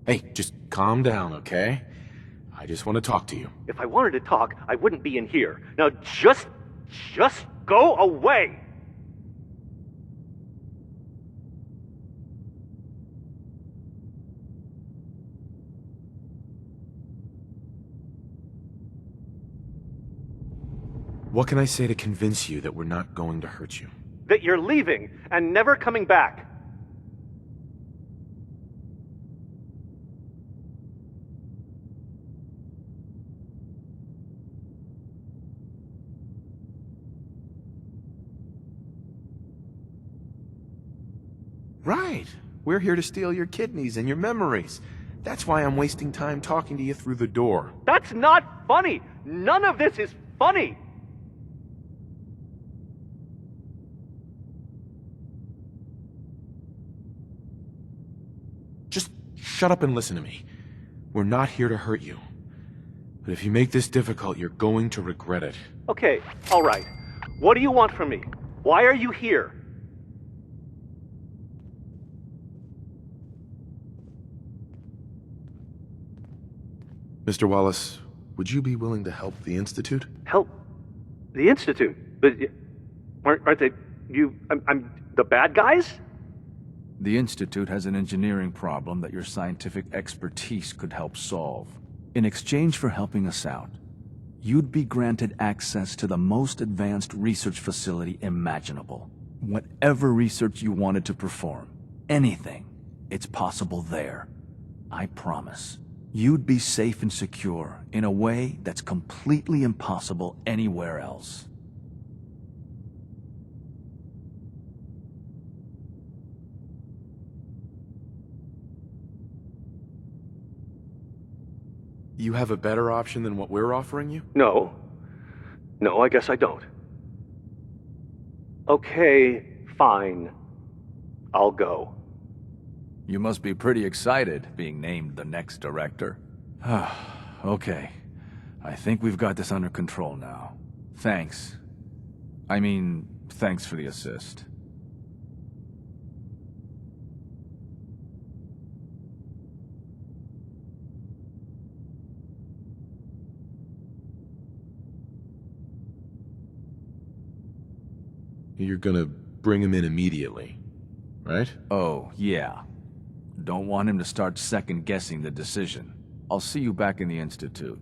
Hey, just calm down, okay? I just want to talk to you. If I wanted to talk, I wouldn't be in here. Now just go away! What can I say to convince you that we're not going to hurt you? That you're leaving and never coming back. Right. We're here to steal your kidneys and your memories. That's why I'm wasting time talking to you through the door. That's not funny! None of this is funny! Just shut up and listen to me. We're not here to hurt you. But if you make this difficult, you're going to regret it. Okay, all right. What do you want from me? Why are you here? Mr. Wallace, would you be willing to help the Institute? Help? The Institute? But aren't they... I'm the bad guys? The Institute has an engineering problem that your scientific expertise could help solve. In exchange for helping us out, you'd be granted access to the most advanced research facility imaginable. Whatever research you wanted to perform, anything, it's possible there. I promise. You'd be safe and secure in a way that's completely impossible anywhere else. You have a better option than what we're offering you? No. No, I guess I don't. Okay, fine. I'll go. You must be pretty excited being named the next director. Okay. I think we've got this under control now. Thanks. I mean, thanks for the assist. You're gonna bring him in immediately, right? Oh, yeah. Don't want him to start second-guessing the decision. I'll see you back in the Institute.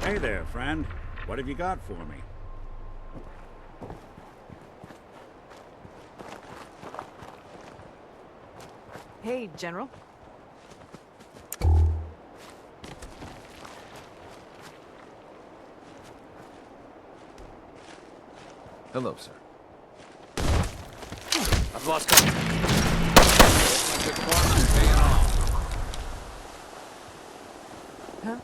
Hey there, friend. What have you got for me? Hey, General. Hello, sir. I've lost contact. Huh?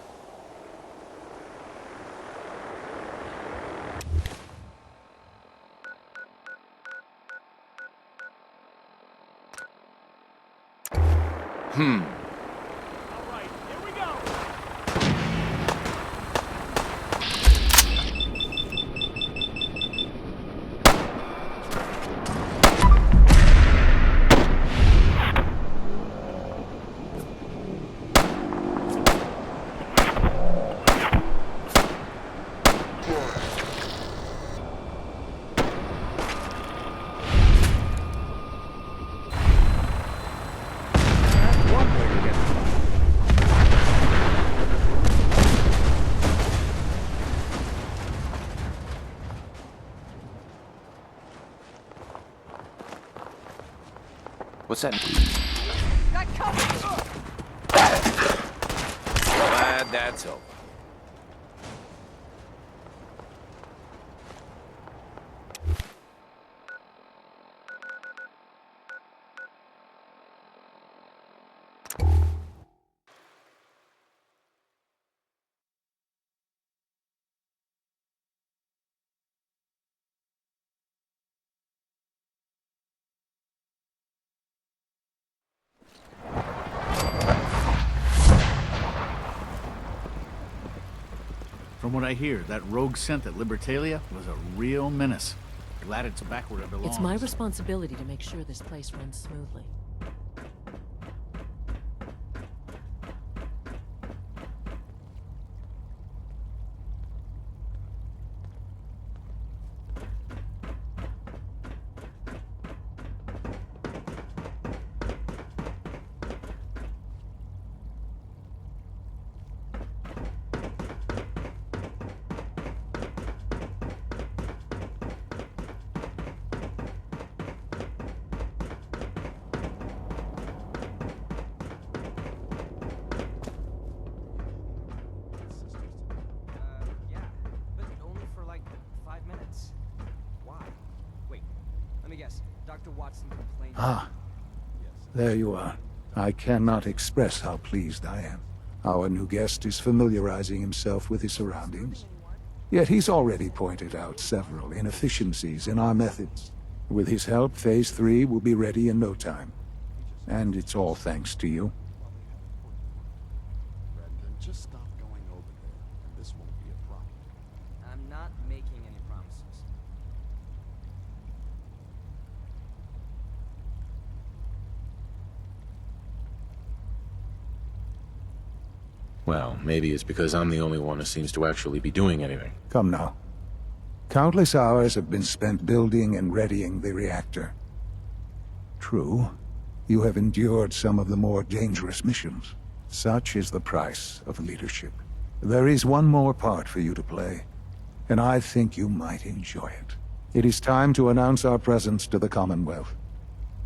What's that? Got cover! Glad that's over. From what I hear, that rogue synth at Libertalia was a real menace. Glad it's back where it belongs. It's my responsibility to make sure this place runs smoothly. Yeah, but only for like 5 minutes. Why? Wait, let me guess. Dr. Watson complained. Ah, there you are. I cannot express how pleased I am. Our new guest is familiarizing himself with his surroundings. Yet he's already pointed out several inefficiencies in our methods. With his help, Phase 3 will be ready in no time. And it's all thanks to you. Brendan, just stop going over there, and this won't be a problem. I'm not making any promises. Well, maybe it's because I'm the only one who seems to actually be doing anything. Come now. Countless hours have been spent building and readying the reactor. True, you have endured some of the more dangerous missions. Such is the price of leadership. There is one more part for you to play, and I think you might enjoy it. It is time to announce our presence to the Commonwealth,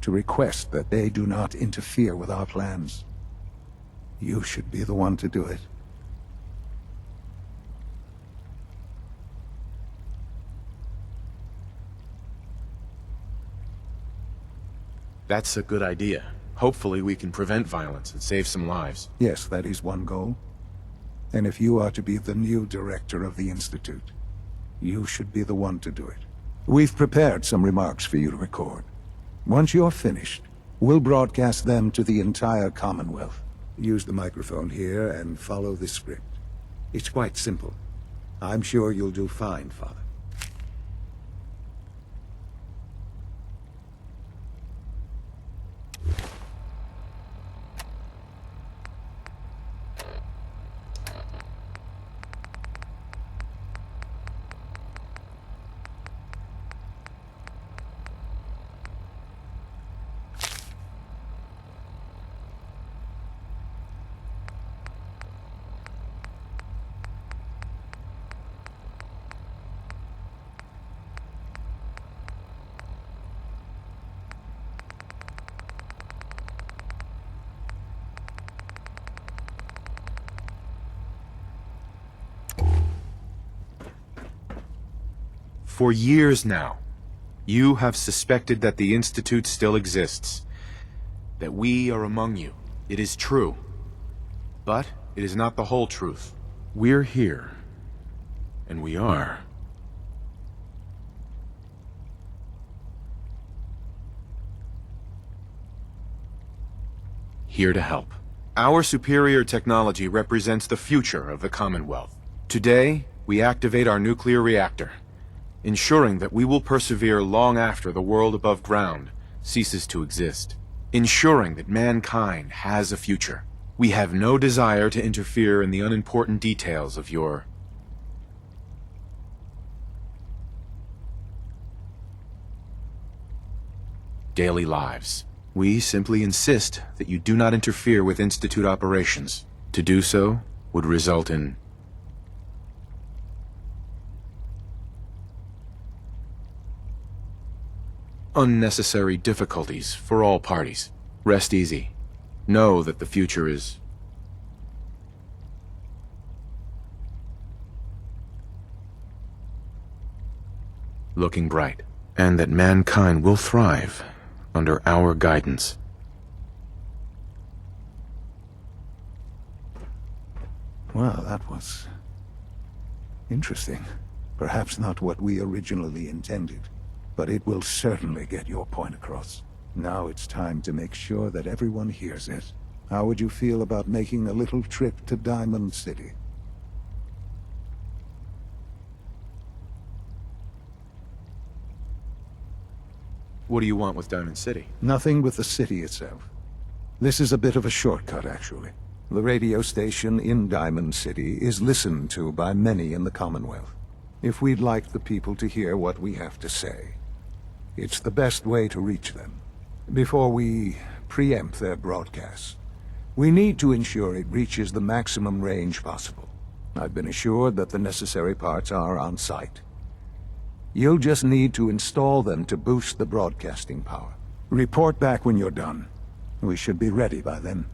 to request that they do not interfere with our plans. You should be the one to do it. That's a good idea. Hopefully we can prevent violence and save some lives. Yes, that is one goal. And if you are to be the new director of the Institute, you should be the one to do it. We've prepared some remarks for you to record. Once you're finished, we'll broadcast them to the entire Commonwealth. Use the microphone here and follow this script. It's quite simple. I'm sure you'll do fine, Father. For years now, you have suspected that the Institute still exists, that we are among you. It is true, but it is not the whole truth. We're here, and we are here to help. Our superior technology represents the future of the Commonwealth. Today, we activate our nuclear reactor, ensuring that we will persevere long after the world above ground ceases to exist, ensuring that mankind has a future. We have no desire to interfere in the unimportant details of your daily lives. We simply insist that you do not interfere with Institute operations. To do so would result in unnecessary difficulties for all parties. Rest easy. Know that the future is looking bright, and that mankind will thrive under our guidance. Well, that was interesting. Perhaps not what we originally intended, but it will certainly get your point across. Now it's time to make sure that everyone hears it. How would you feel about making a little trip to Diamond City? What do you want with Diamond City? Nothing with the city itself. This is a bit of a shortcut, actually. The radio station in Diamond City is listened to by many in the Commonwealth. If we'd like the people to hear what we have to say, it's the best way to reach them. Before we preempt their broadcasts, we need to ensure it reaches the maximum range possible. I've been assured that the necessary parts are on site. You'll just need to install them to boost the broadcasting power. Report back when you're done. We should be ready by then.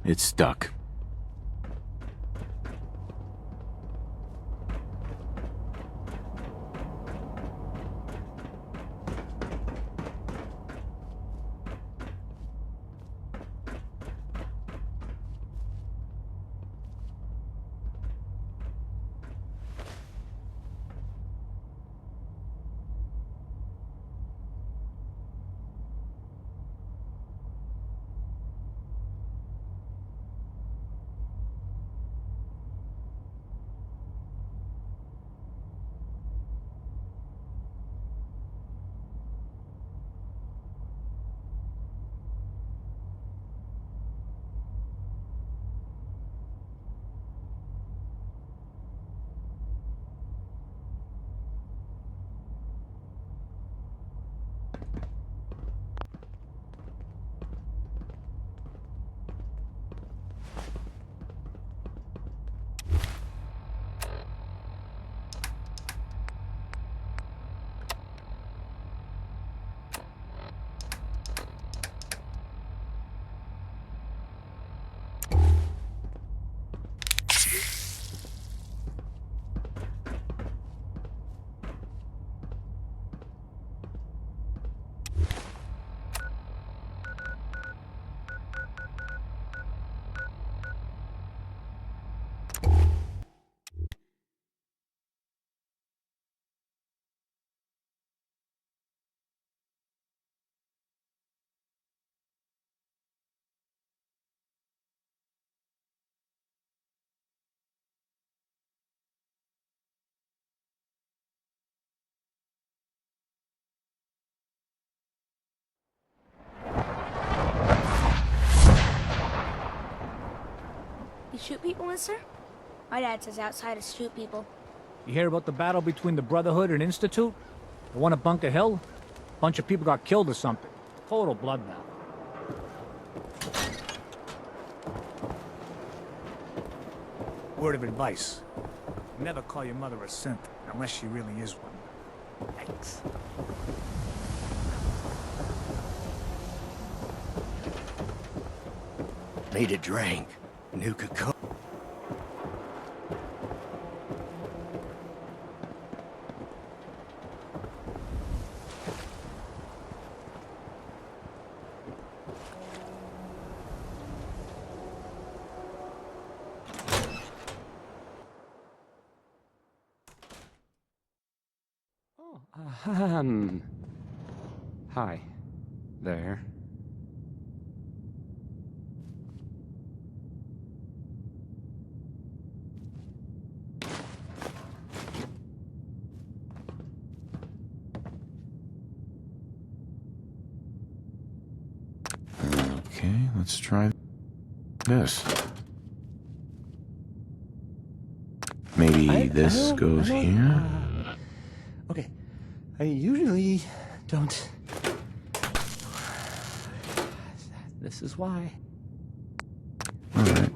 It's stuck. shoot people, mister? My dad says outsiders shoot people. You hear about the battle between the Brotherhood and Institute? The one at Bunker Hill? A bunch of people got killed or something. Total bloodbath. Word of advice. Never call your mother a synth, unless she really is one. Thanks. Need a drink. Nuka-Cola. Hi. There. Okay, let's try this. Maybe this goes here? Okay. I usually don't. This is why. Alright,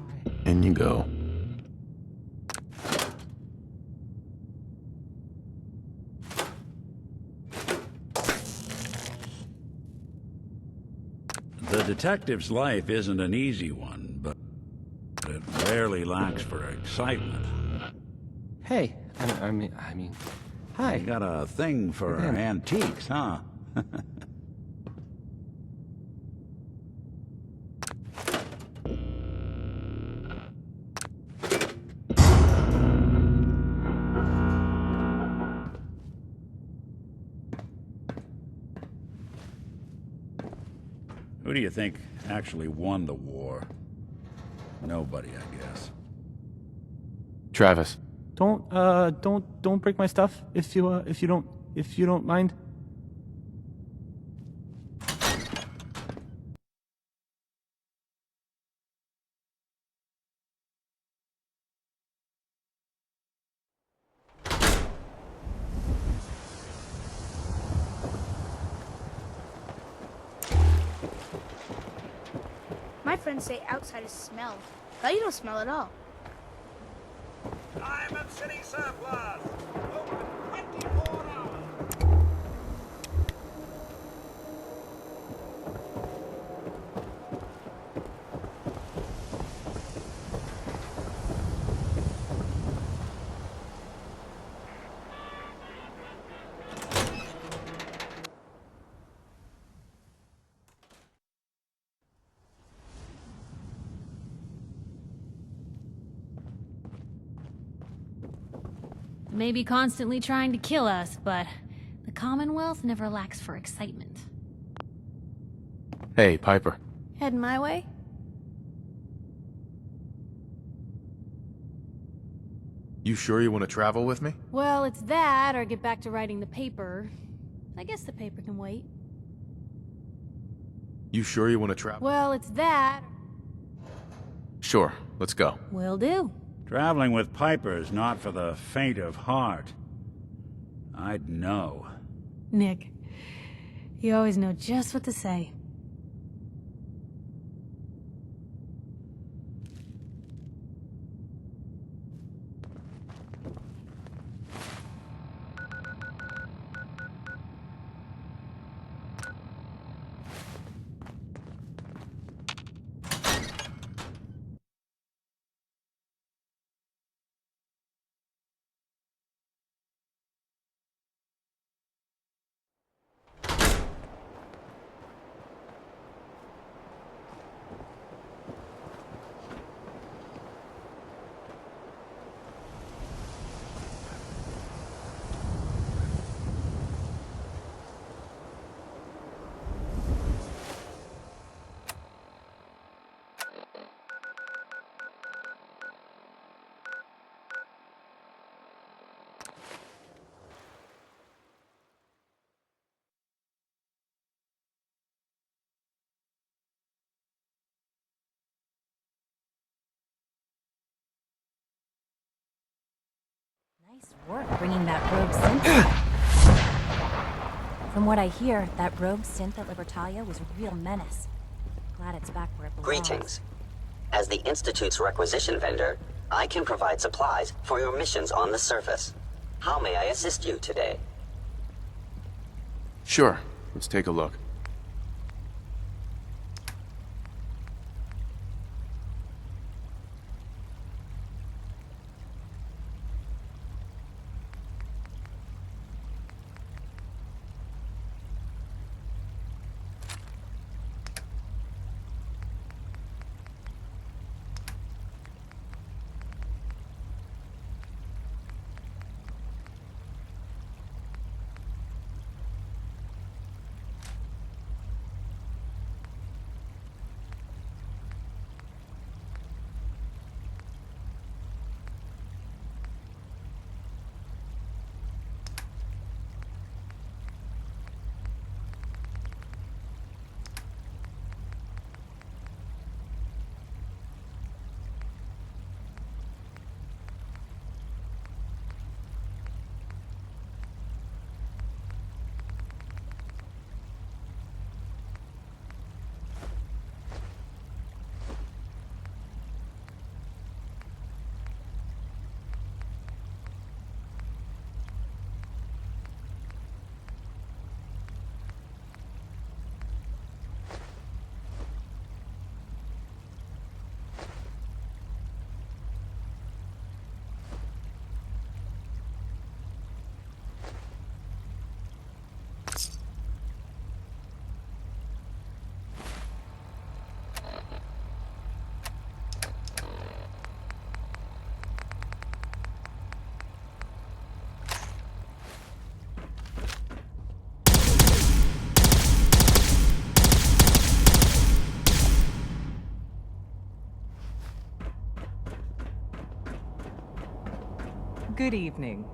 in you go. The detective's life isn't an easy one, but it rarely lacks for excitement. Hey, I mean, hi. You got a thing for antiques, huh? Who do you think actually won the war? Nobody, I guess. Travis. Don't break my stuff if you don't mind. My friends say outsiders smell, but you don't smell at all. Diamond City Surplus! Open 24 hours! Maybe constantly trying to kill us, but the Commonwealth never lacks for excitement. Hey, Piper. Heading my way? You sure you want to travel with me? Well, it's that, or get back to writing the paper. I guess the paper can wait. You sure you want to travel? Well, it's that. Sure, let's go. Will do. Traveling with Piper is not for the faint of heart. I'd know. Nick, you always know just what to say. Nice work bringing that rogue synth. From what I hear, that rogue synth at Libertalia was a real menace. Glad it's back where it belongs. Greetings. As the Institute's requisition vendor, I can provide supplies for your missions on the surface. How may I assist you today? Sure. Let's take a look. Good evening.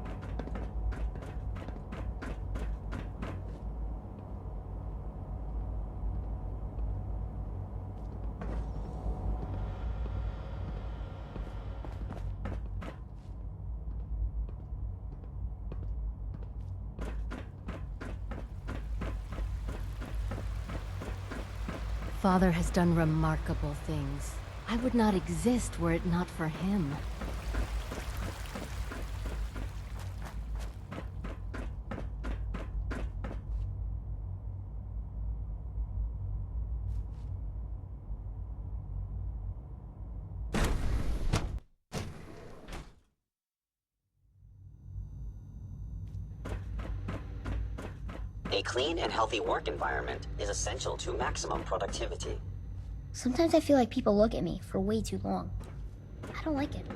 Father has done remarkable things. I would not exist were it not for him. A clean and healthy work environment is essential to maximum productivity. Sometimes I feel like people look at me for way too long. I don't like it.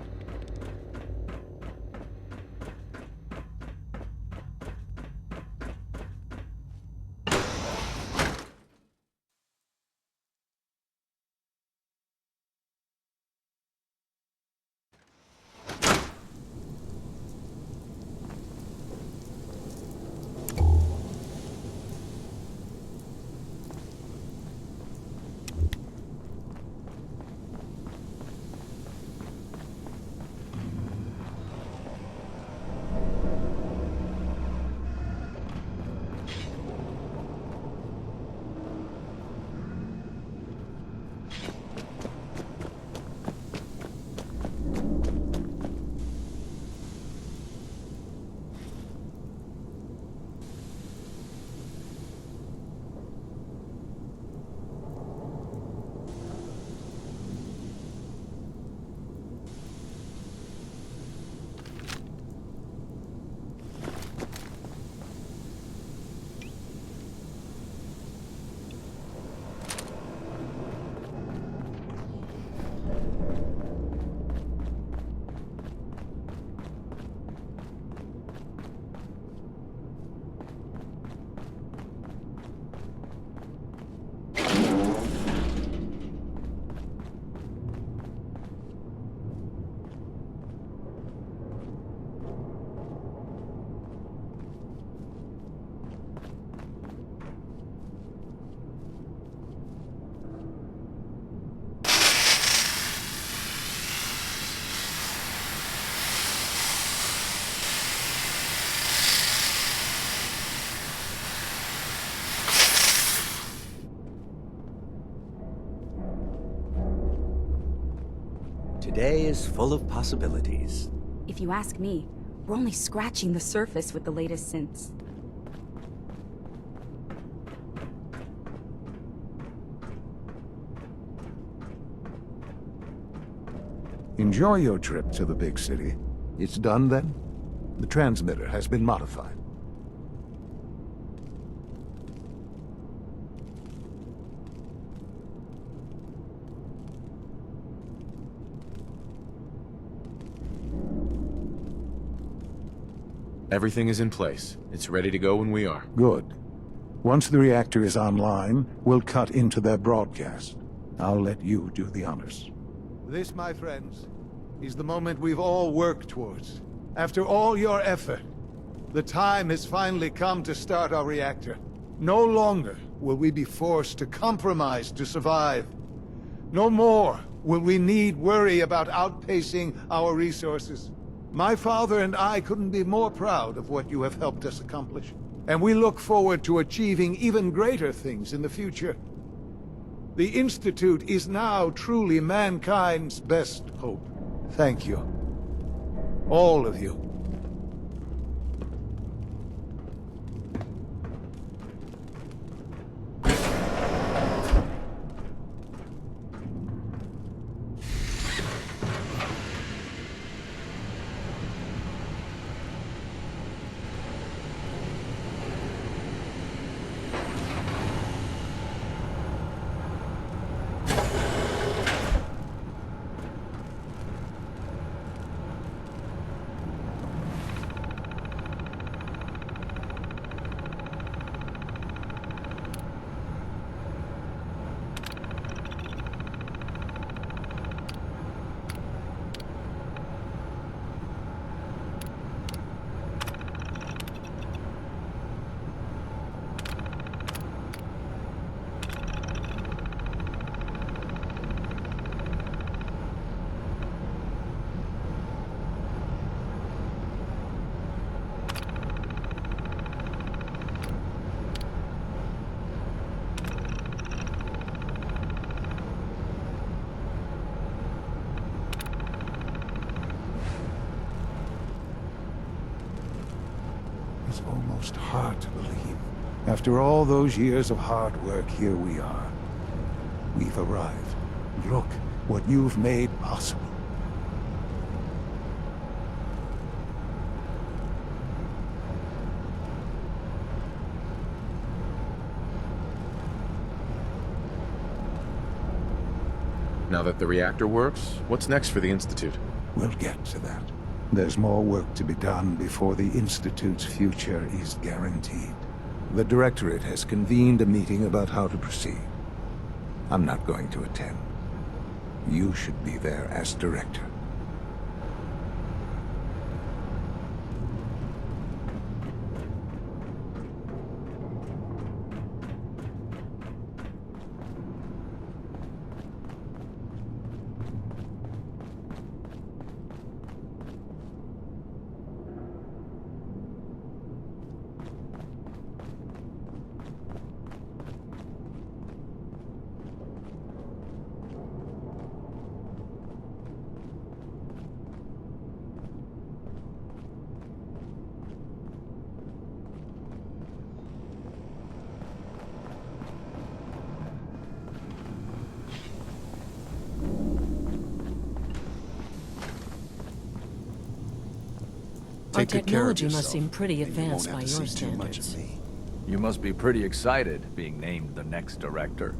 Today is full of possibilities. If you ask me, we're only scratching the surface with the latest synths. Enjoy your trip to the big city. It's done then? The transmitter has been modified. Everything is in place. It's ready to go when we are. Good. Once the reactor is online, we'll cut into their broadcast. I'll let you do the honors. This, my friends, is the moment we've all worked towards. After all your effort, the time has finally come to start our reactor. No longer will we be forced to compromise to survive. No more will we need worry about outpacing our resources. My father and I couldn't be more proud of what you have helped us accomplish. And we look forward to achieving even greater things in the future. The Institute is now truly mankind's best hope. Thank you. All of you. It's almost hard to believe. After all those years of hard work, here we are. We've arrived. Look what you've made possible. Now that the reactor works, what's next for the Institute? We'll get to that. There's more work to be done before the Institute's future is guaranteed. The Directorate has convened a meeting about how to proceed. I'm not going to attend. You should be there as Director. Our Take good care of technology must yourself, seem pretty and you won't advanced have by to your see too much standards. of me. You must be pretty excited being named the next director.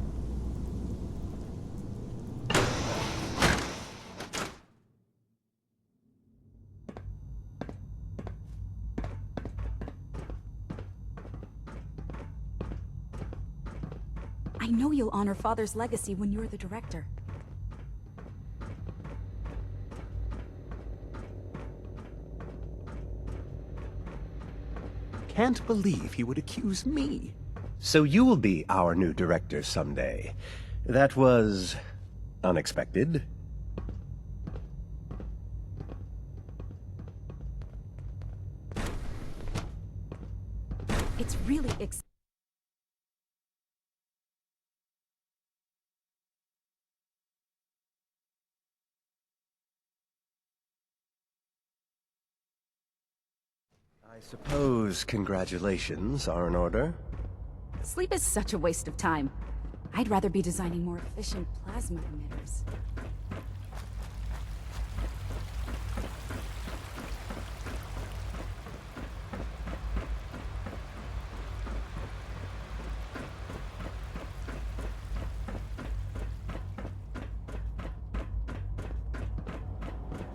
I know you'll honor Father's legacy when you're the director. Can't believe he would accuse me. So you will be our new director someday. That was unexpected. It's really exciting. I suppose congratulations are in order. Sleep is such a waste of time. I'd rather be designing more efficient plasma emitters.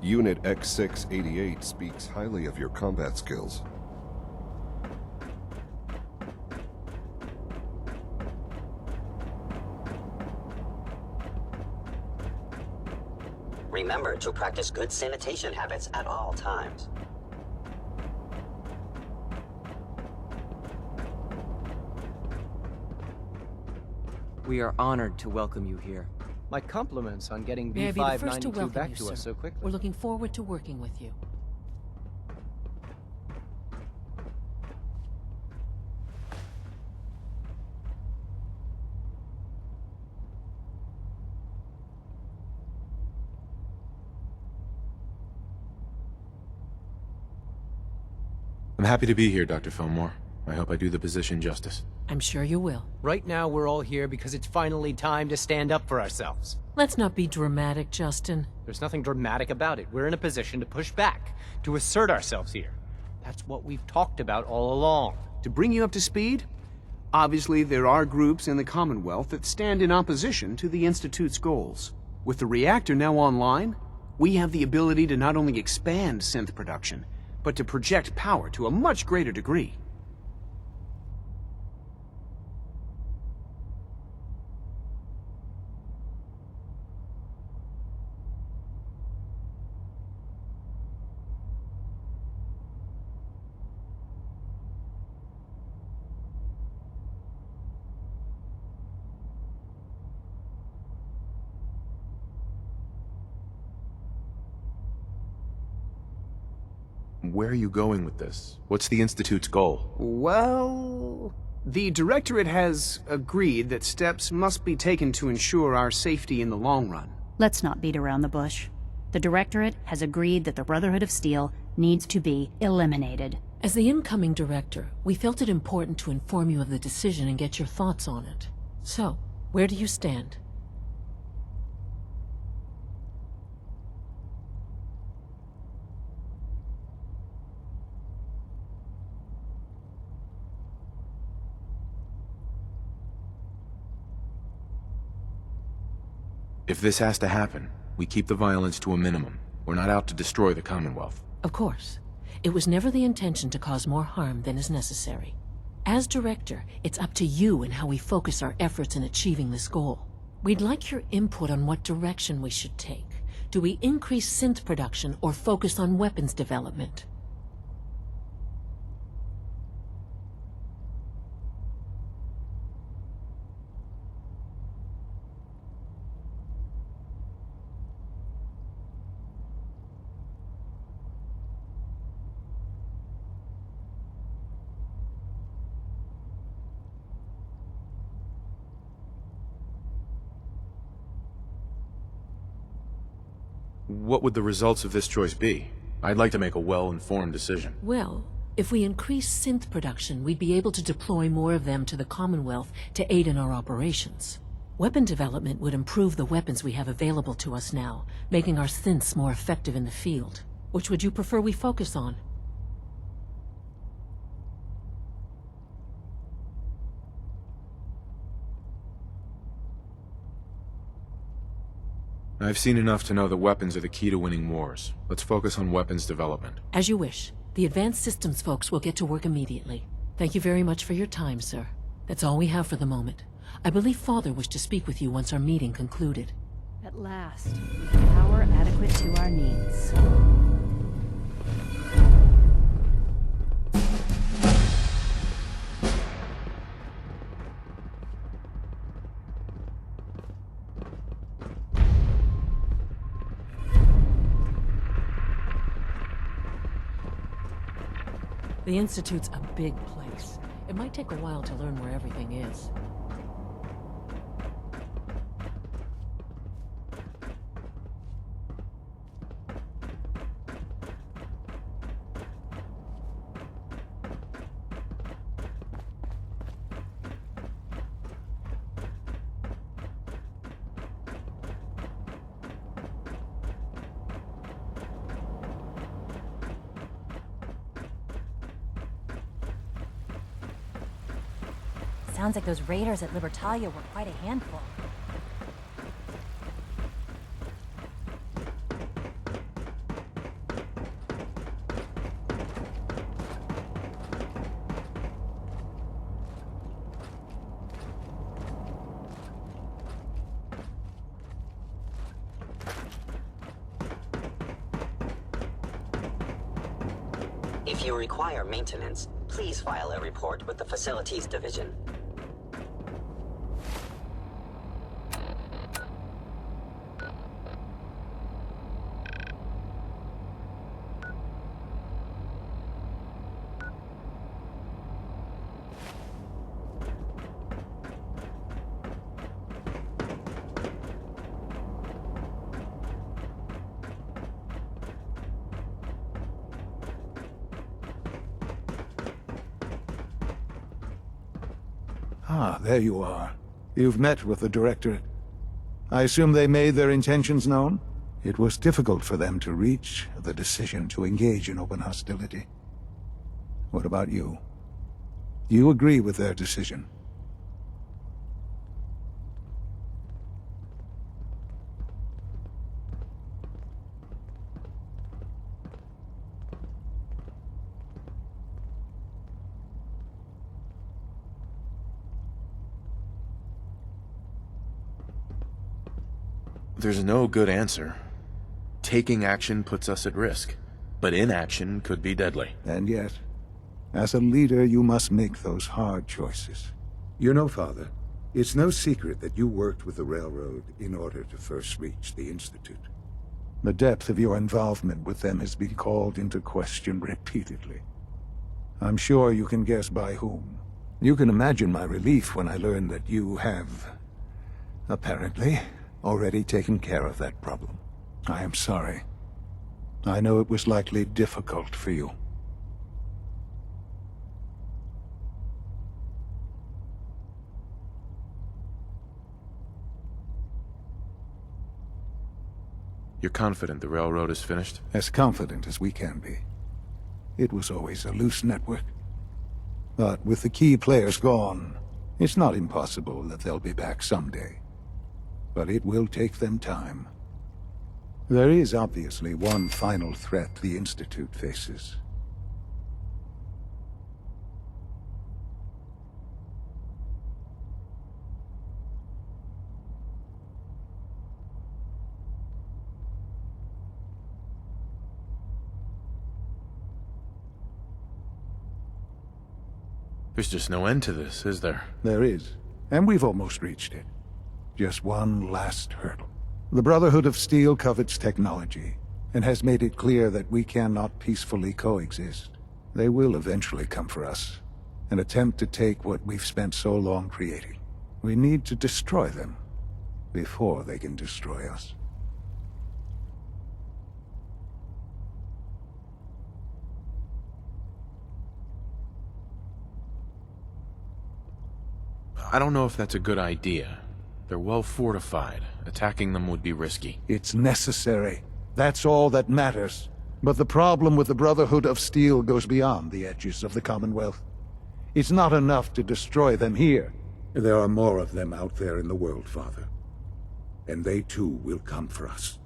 Unit X688 speaks highly of your combat skills. Remember to practice good sanitation habits at all times. We are honored to welcome you here. My compliments on getting May I be the first to B592 welcome back you, to sir. us so quickly. We're looking forward to working with you. I'm happy to be here, Dr. Fillmore. I hope I do the position justice. I'm sure you will. Right now, we're all here because it's finally time to stand up for ourselves. Let's not be dramatic, Justin. There's nothing dramatic about it. We're in a position to push back, to assert ourselves here. That's what we've talked about all along. To bring you up to speed, obviously there are groups in the Commonwealth that stand in opposition to the Institute's goals. With the reactor now online, we have the ability to not only expand synth production, but to project power to a much greater degree. Where are you going with this? What's the Institute's goal? Well, the Directorate has agreed that steps must be taken to ensure our safety in the long run. Let's not beat around the bush. The Directorate has agreed that the Brotherhood of Steel needs to be eliminated. As the incoming director, we felt it important to inform you of the decision and get your thoughts on it. So, where do you stand? If this has to happen, we keep the violence to a minimum. We're not out to destroy the Commonwealth. Of course. It was never the intention to cause more harm than is necessary. As director, it's up to you and how we focus our efforts in achieving this goal. We'd like your input on what direction we should take. Do we increase synth production or focus on weapons development? What would the results of this choice be? I'd like to make a well-informed decision. Well, if we increase synth production, we'd be able to deploy more of them to the Commonwealth to aid in our operations. Weapon development would improve the weapons we have available to us now, making our synths more effective in the field. Which would you prefer we focus on? I've seen enough to know that weapons are the key to winning wars. Let's focus on weapons development. As you wish. The Advanced Systems folks will get to work immediately. Thank you very much for your time, sir. That's all we have for the moment. I believe Father wished to speak with you once our meeting concluded. At last, power adequate to our needs. The Institute's a big place. It might take a while to learn where everything is. Sounds like those raiders at Libertalia were quite a handful. If you require maintenance, please file a report with the Facilities Division. Ah, there you are. You've met with the Directorate. I assume they made their intentions known? It was difficult for them to reach the decision to engage in open hostility. What about you? Do you agree with their decision? There's no good answer. Taking action puts us at risk, but inaction could be deadly. And yet, as a leader, you must make those hard choices. You know, Father, it's no secret that you worked with the Railroad in order to first reach the Institute. The depth of your involvement with them has been called into question repeatedly. I'm sure you can guess by whom. You can imagine my relief when I learned that you have, apparently, already taken care of that problem. I am sorry. I know it was likely difficult for you. You're confident the Railroad is finished? As confident as we can be. It was always a loose network. But with the key players gone, it's not impossible that they'll be back someday. But it will take them time. There is obviously one final threat the Institute faces. There's just no end to this, is there? There is, and we've almost reached it. Just one last hurdle. The Brotherhood of Steel covets technology, and has made it clear that we cannot peacefully coexist. They will eventually come for us, and attempt to take what we've spent so long creating. We need to destroy them, before they can destroy us. I don't know if that's a good idea. They're well fortified. Attacking them would be risky. It's necessary. That's all that matters. But the problem with the Brotherhood of Steel goes beyond the edges of the Commonwealth. It's not enough to destroy them here. There are more of them out there in the world, Father. And they too will come for us.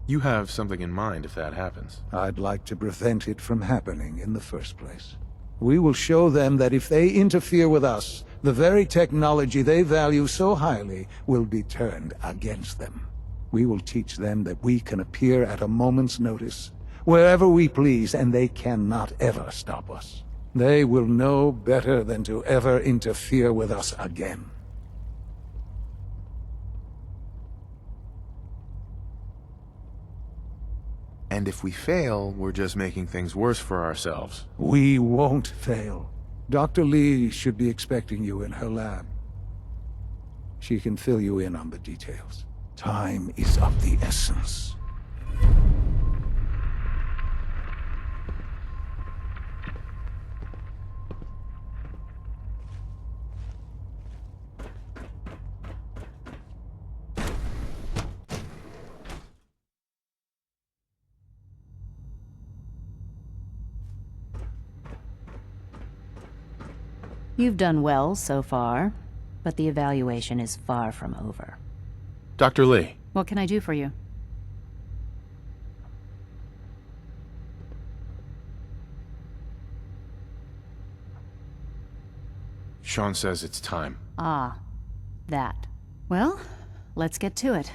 You have something in mind if that happens. I'd like to prevent it from happening in the first place. We will show them that if they interfere with us, the very technology they value so highly will be turned against them. We will teach them that we can appear at a moment's notice, wherever we please, and they cannot ever stop us. They will know better than to ever interfere with us again. And if we fail, we're just making things worse for ourselves. We won't fail. Dr. Lee should be expecting you in her lab. She can fill you in on the details. Time is of the essence. You've done well so far, but the evaluation is far from over. Dr. Lee. What can I do for you? Sean says it's time. Ah, that. Well, let's get to it.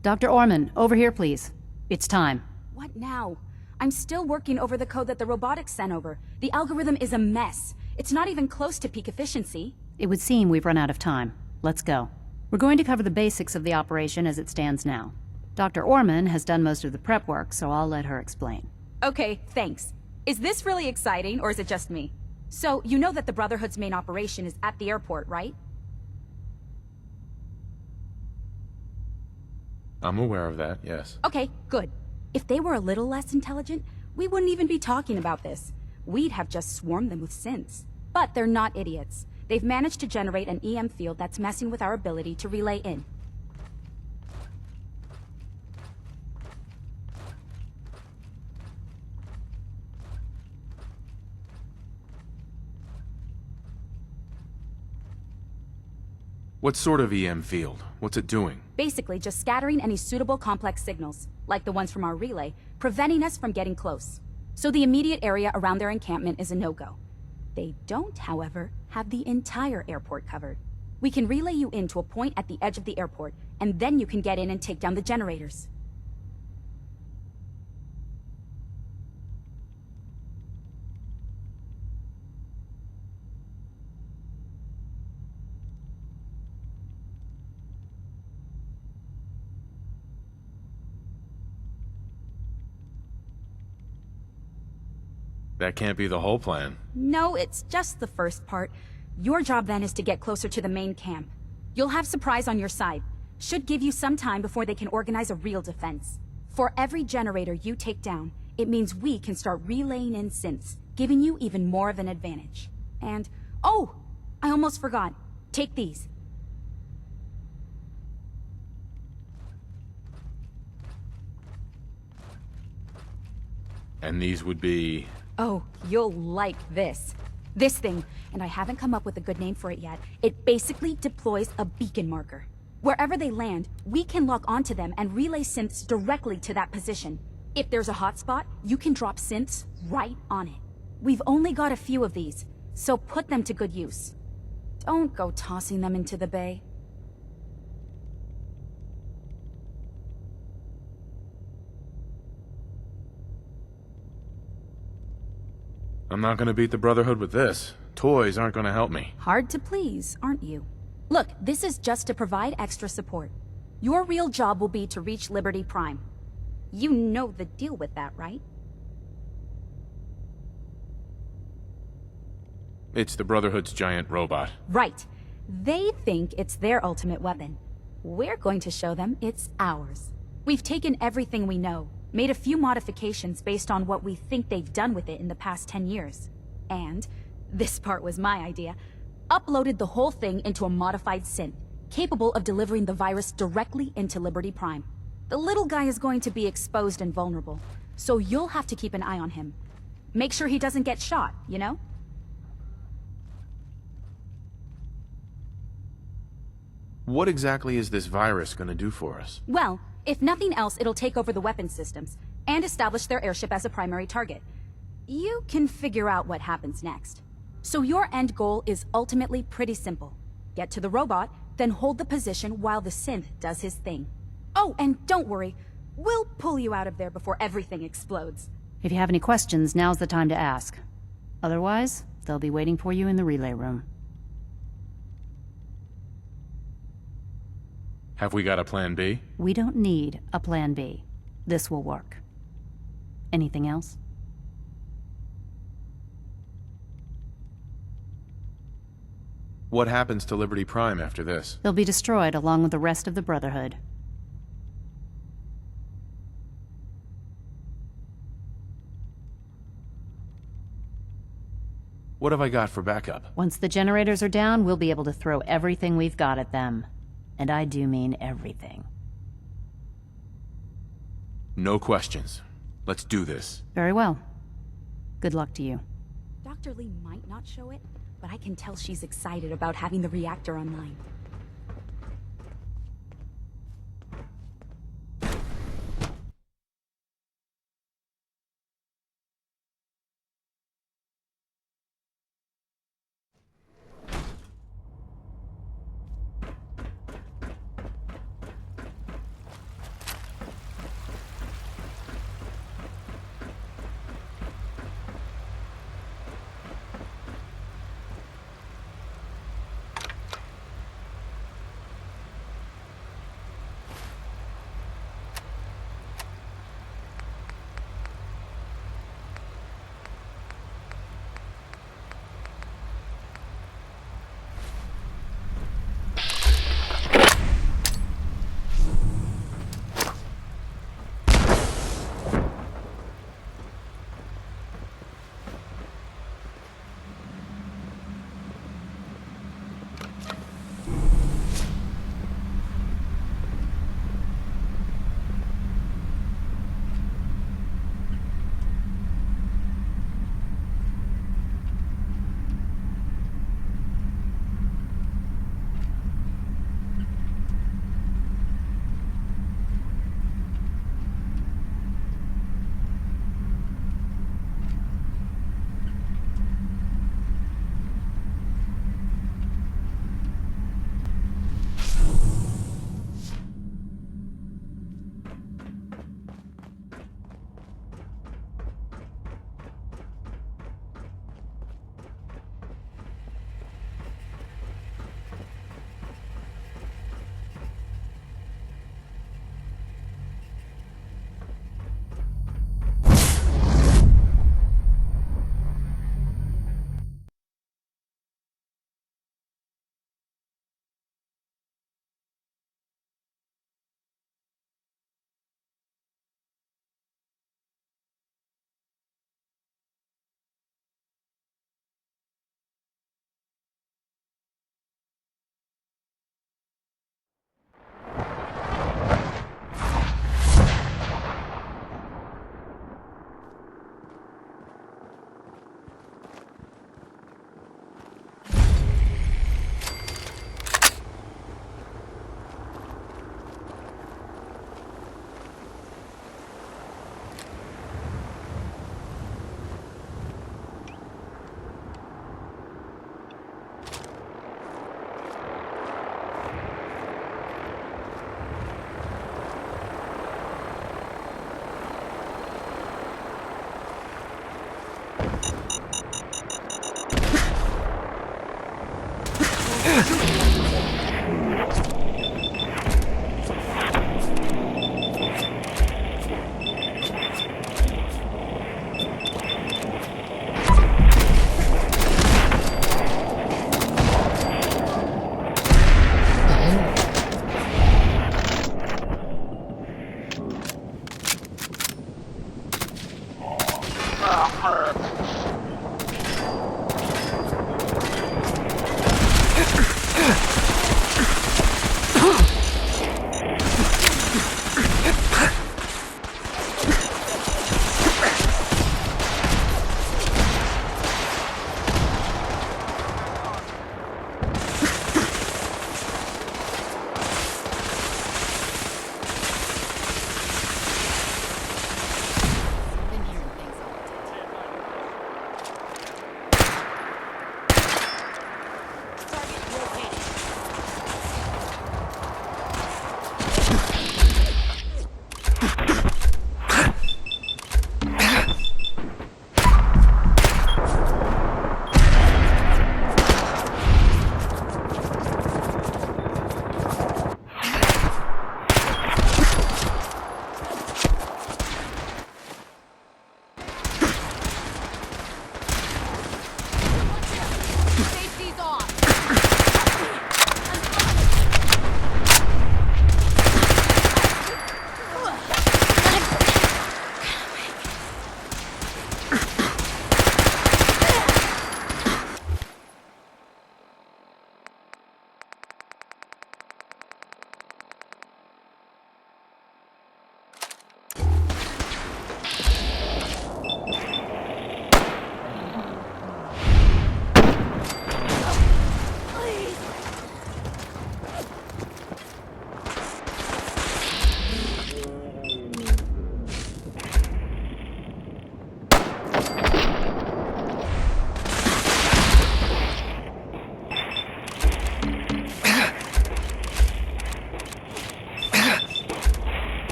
Dr. Orman, over here, please. It's time. What now? I'm still working over the code that the robotics sent over. The algorithm is a mess. It's not even close to peak efficiency. It would seem we've run out of time. Let's go. We're going to cover the basics of the operation as it stands now. Dr. Orman has done most of the prep work, so I'll let her explain. Okay, thanks. Is this really exciting, or is it just me? So, you know that the Brotherhood's main operation is at the airport, right? I'm aware of that, yes. Okay, good. If they were a little less intelligent, we wouldn't even be talking about this. We'd have just swarmed them with synths. But they're not idiots. They've managed to generate an EM field that's messing with our ability to relay in. What sort of EM field? What's it doing? Basically, just scattering any suitable complex signals, like the ones from our relay, preventing us from getting close. So the immediate area around their encampment is a no-go. They don't, however, have the entire airport covered. We can relay you in to a point at the edge of the airport, and then you can get in and take down the generators. That can't be the whole plan. No, it's just the first part. Your job then is to get closer to the main camp. You'll have Surprise on your side. Should give you some time before they can organize a real defense. For every generator you take down, it means we can start relaying in synths, giving you even more of an advantage. And, oh! I almost forgot. Take these. And these would be... Oh, you'll like this. This thing, and I haven't come up with a good name for it yet, it basically deploys a beacon marker. Wherever they land, we can lock onto them and relay synths directly to that position. If there's a hotspot, you can drop synths right on it. We've only got a few of these, so put them to good use. Don't go tossing them into the bay. I'm not gonna beat the Brotherhood with this. Toys aren't gonna help me. Hard to please, aren't you? Look, this is just to provide extra support. Your real job will be to reach Liberty Prime. You know the deal with that, right? It's the Brotherhood's giant robot. Right. They think it's their ultimate weapon. We're going to show them it's ours. We've taken everything we know, made a few modifications based on what we think they've done with it in the past 10 years. And, this part was my idea, uploaded the whole thing into a modified synth, capable of delivering the virus directly into Liberty Prime. The little guy is going to be exposed and vulnerable, so you'll have to keep an eye on him. Make sure he doesn't get shot, you know? What exactly is this virus gonna do for us? Well, if nothing else, it'll take over the weapon systems, and establish their airship as a primary target. You can figure out what happens next. So your end goal is ultimately pretty simple. Get to the robot, then hold the position while the synth does his thing. Oh, and don't worry, we'll pull you out of there before everything explodes. If you have any questions, now's the time to ask. Otherwise, they'll be waiting for you in the relay room. Have we got a plan B? We don't need a plan B. This will work. Anything else? What happens to Liberty Prime after this? They'll be destroyed along with the rest of the Brotherhood. What have I got for backup? Once the generators are down, we'll be able to throw everything we've got at them. And I do mean everything. No questions. Let's do this. Very well. Good luck to you. Dr. Lee might not show it, but I can tell she's excited about having the reactor online.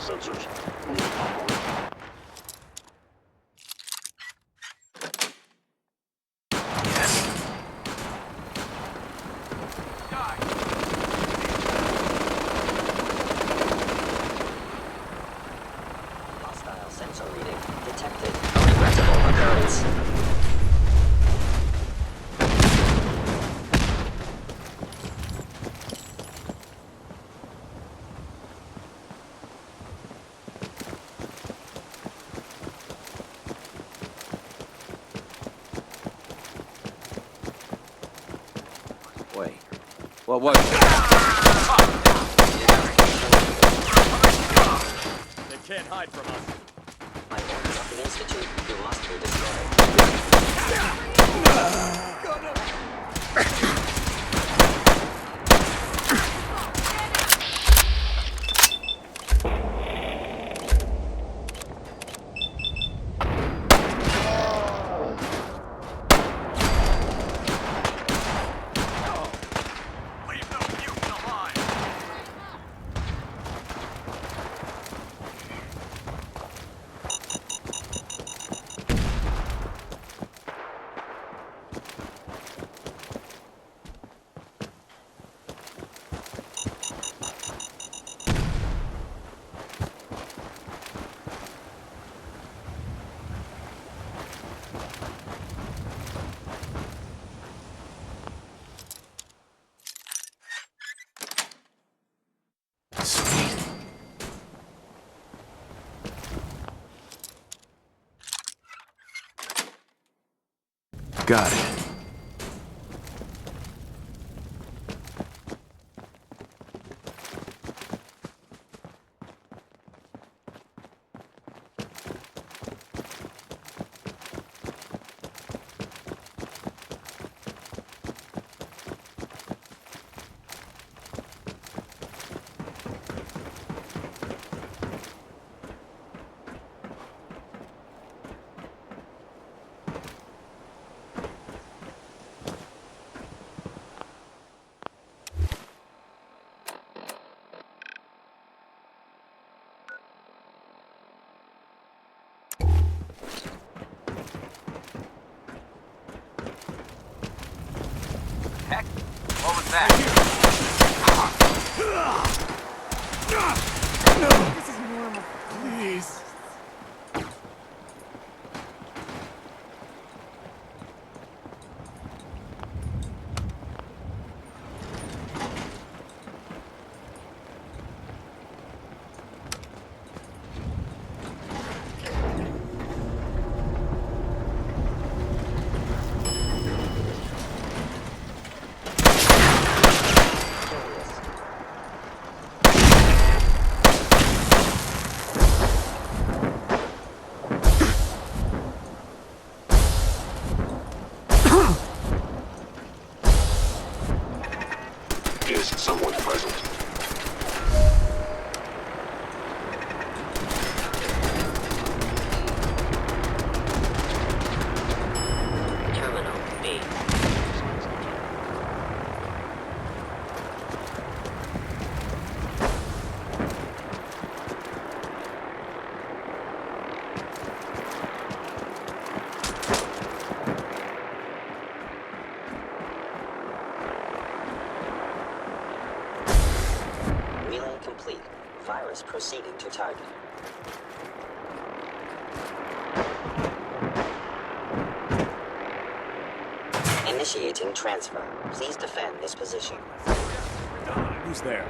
sensors. Hostile sensor reading detected. A regrettable occurrence. Wait. What was it? They can't hide from us. By orders of the Institute, you must be destroyed. Leave those mutants alive. Got it. Heck, what was that? This is normal. Please. Is someone present? Terminal B. Relay complete. Virus proceeding to target. Initiating transfer. Please defend this position. Who's there?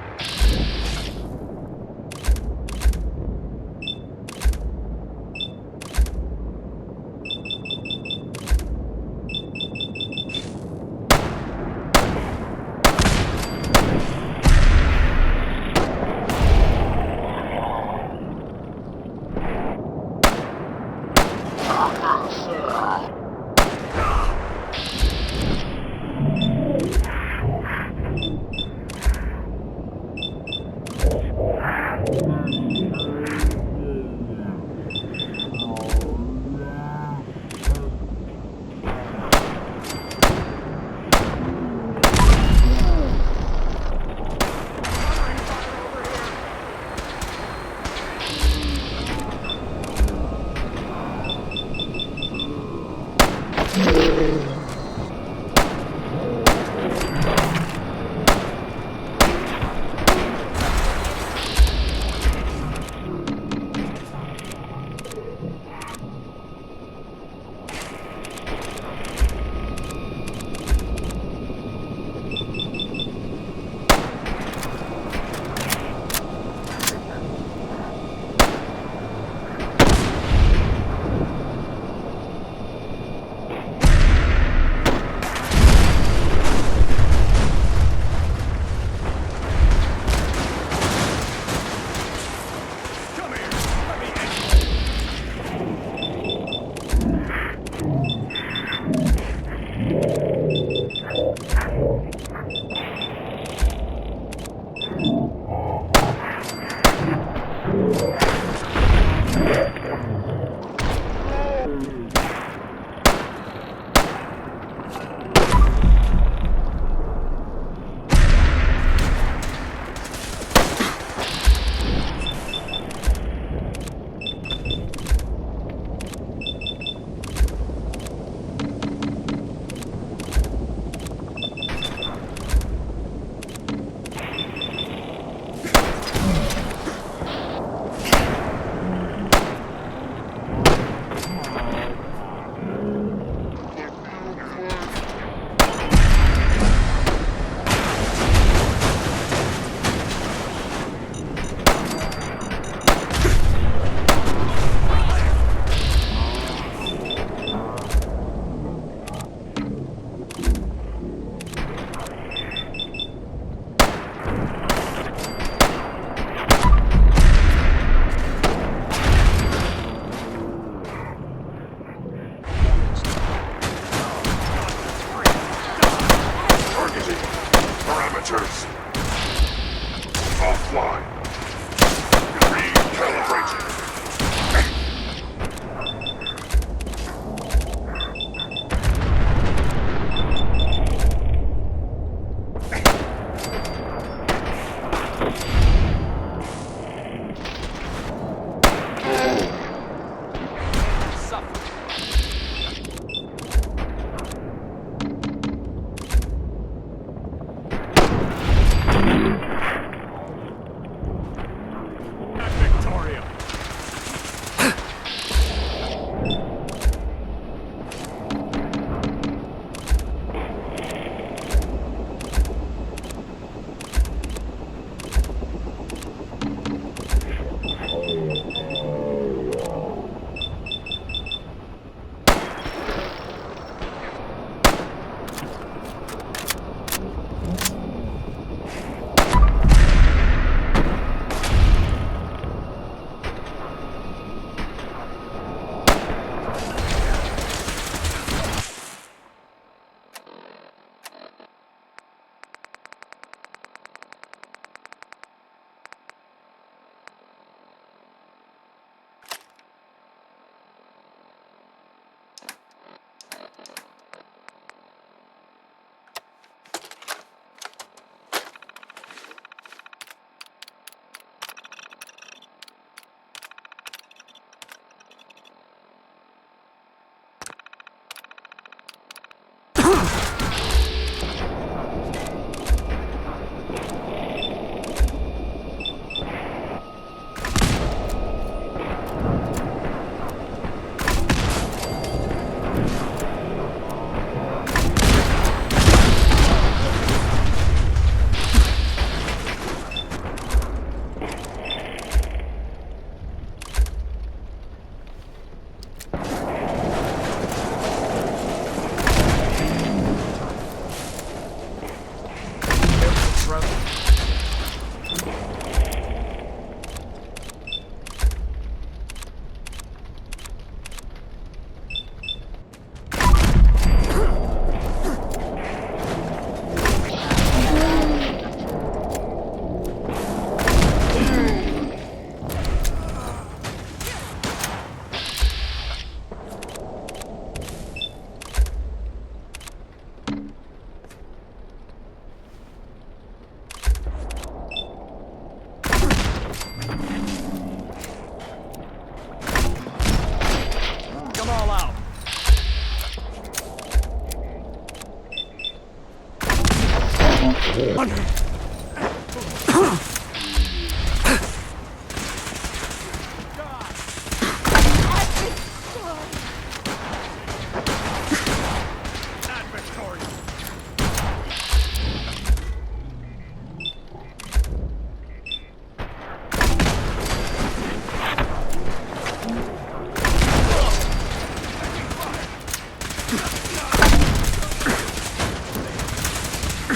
on!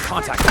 Contact.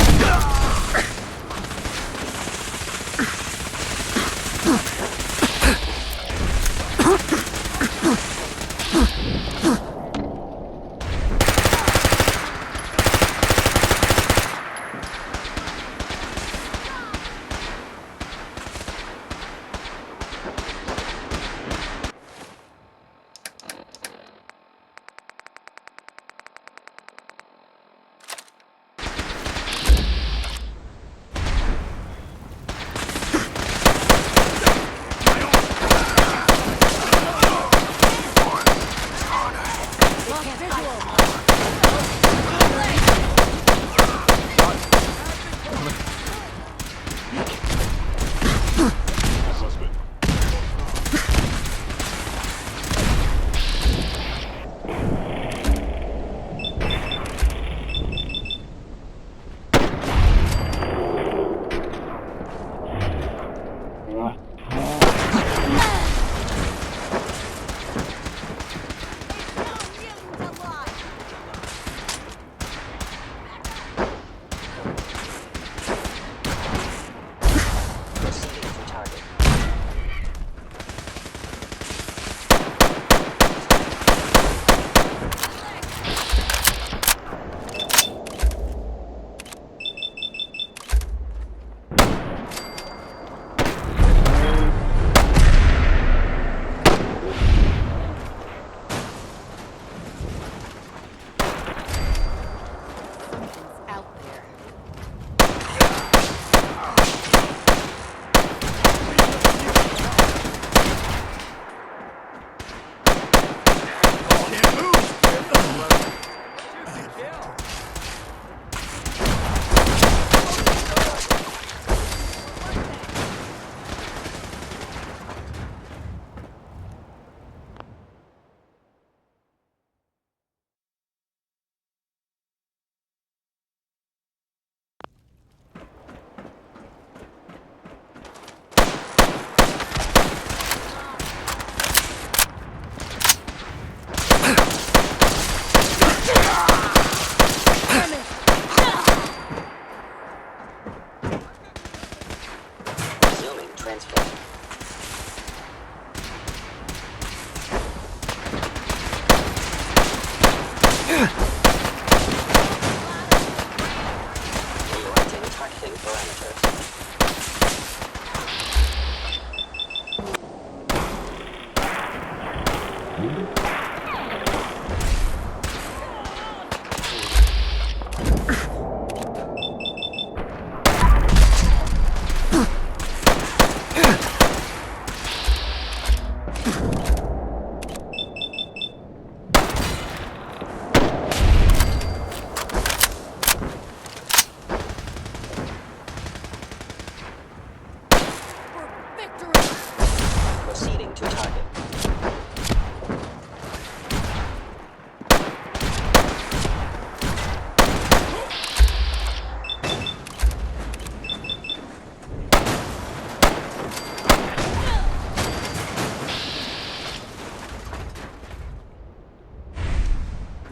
Proceeding to target.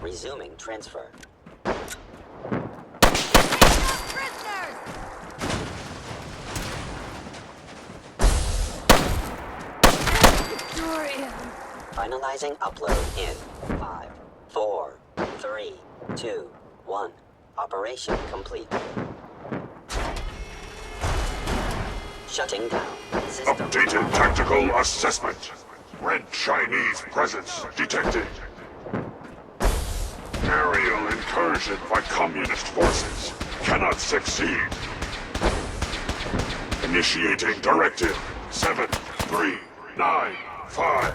Resuming transfer. Finalizing upload in 5, 4, 3, 2, 1. Operation complete. Shutting down. System. Updated tactical assessment. Red Chinese presence detected. Aerial incursion by communist forces cannot succeed. Initiating directive 7395.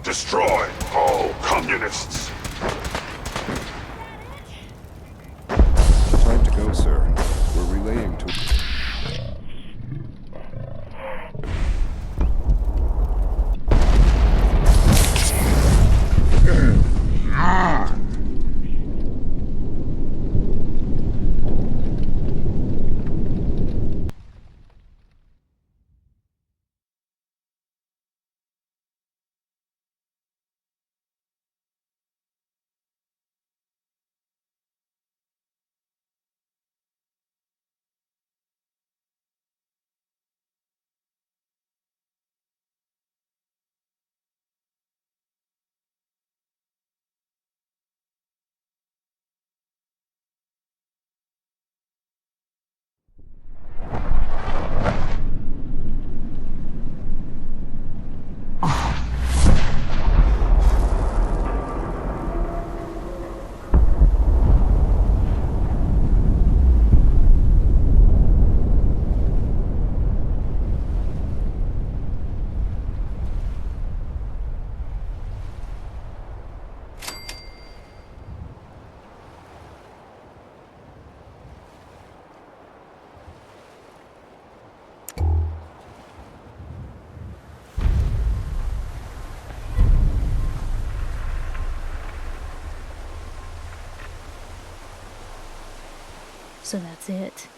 Destroy all communists. Time to go, sir. We're relaying So that's it.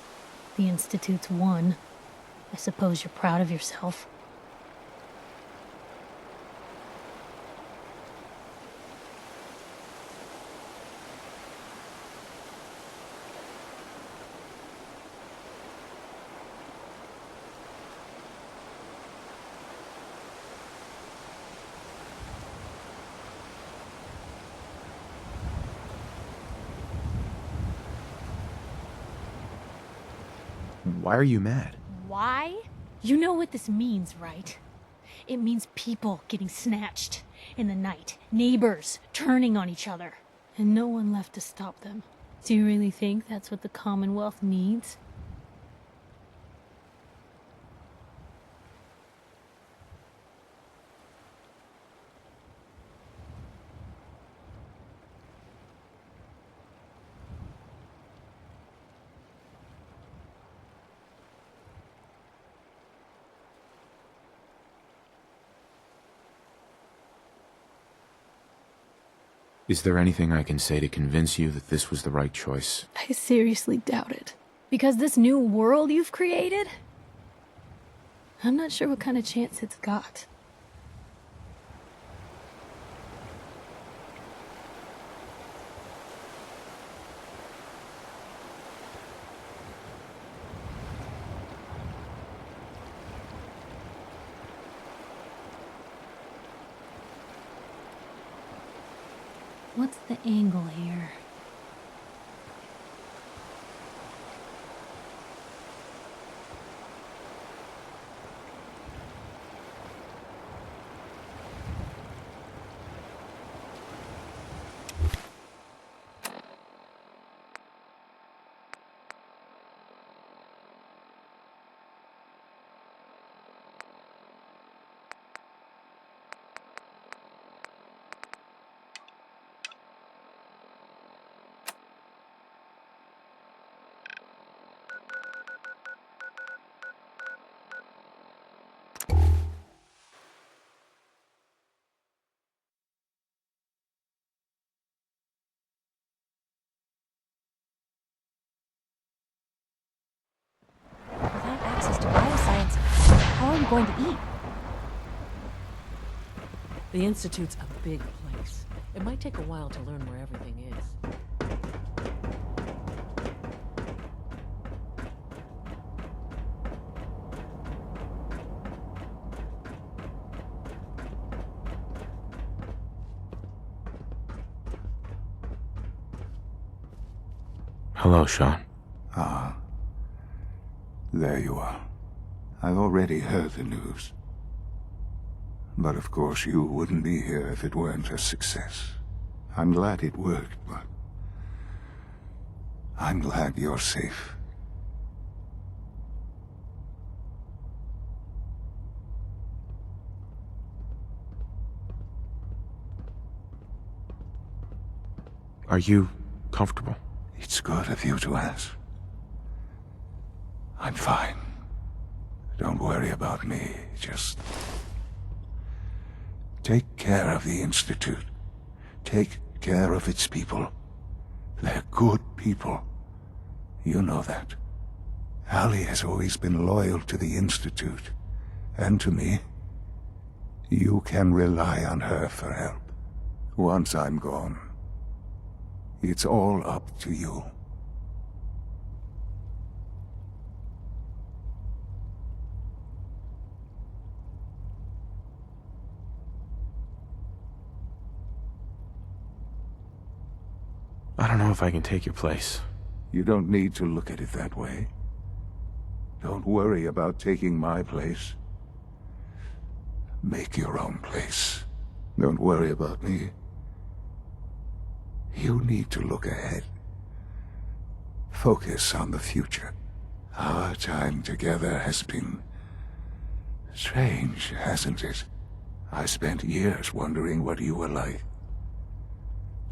The Institute's won. I suppose you're proud of yourself. Why are you mad? Why? You know what this means, right? It means people getting snatched in the night, neighbors turning on each other, and no one left to stop them. Do you really think that's what the Commonwealth needs? Is there anything I can say to convince you that this was the right choice? I seriously doubt it. Because this new world you've created? I'm not sure what kind of chance it's got. What's the angle here? Without access to bioscience, how are we going to eat? The Institute's a big place. It might take a while to learn where everything is. Hello, Sean. Ah. There you are. I've already heard the news. But of course you wouldn't be here if it weren't a success. I'm glad it worked, but I'm glad you're safe. Are you comfortable? It's good of you to ask. I'm fine. Don't worry about me, just take care of the Institute. Take care of its people. They're good people. You know that. Allie has always been loyal to the Institute, and to me. You can rely on her for help. Once I'm gone, it's all up to you. I don't know if I can take your place. You don't need to look at it that way. Don't worry about taking my place. Make your own place. Don't worry about me. You need to look ahead. Focus on the future. Our time together has been strange, hasn't it? I spent years wondering what you were like.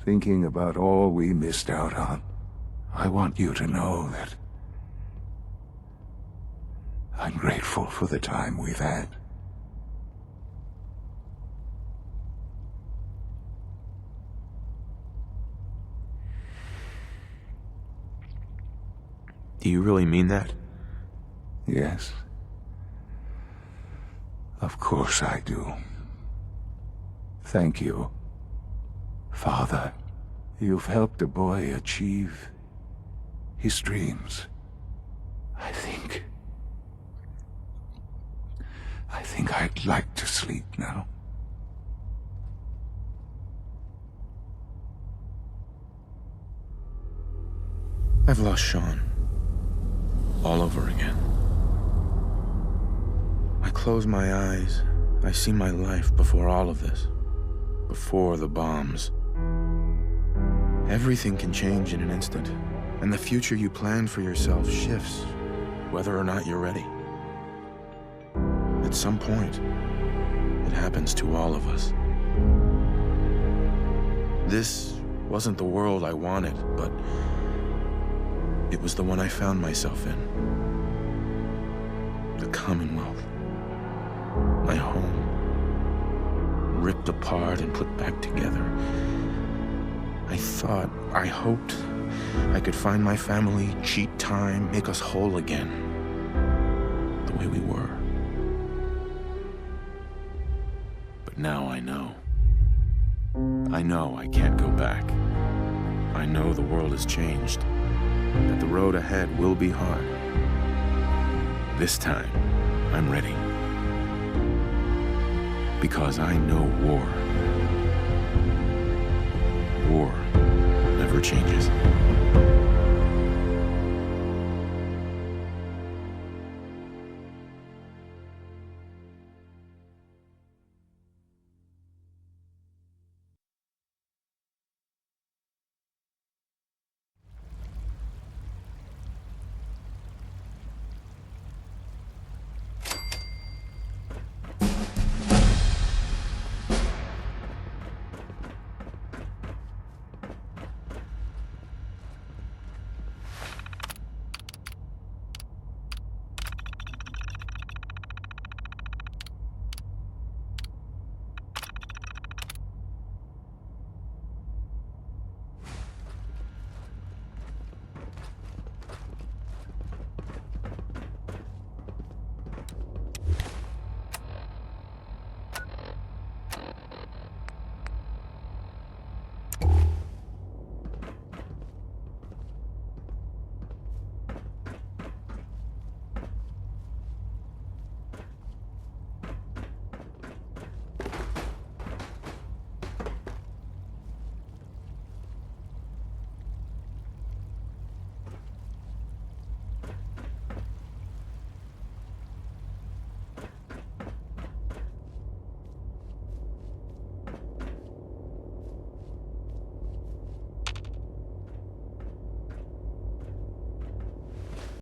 Thinking about all we missed out on. I want you to know that I'm grateful for the time we've had. you really mean that? Yes. Of course I do. Thank you, Father. You've helped a boy achieve his dreams. I think I'd like to sleep now. I've lost Sean. All over again. I close my eyes. I see my life before all of this. Before the bombs. Everything can change in an instant, and the future you plan for yourself shifts, whether or not you're ready. At some point, it happens to all of us. This wasn't the world I wanted, but it was the one I found myself in. The Commonwealth. My home. Ripped apart and put back together. I hoped I could find my family, cheat time, make us whole again. The way we were. But now I know. I know I can't go back. I know the world has changed. That the road ahead will be hard. This time, I'm ready. Because I know war. War never changes.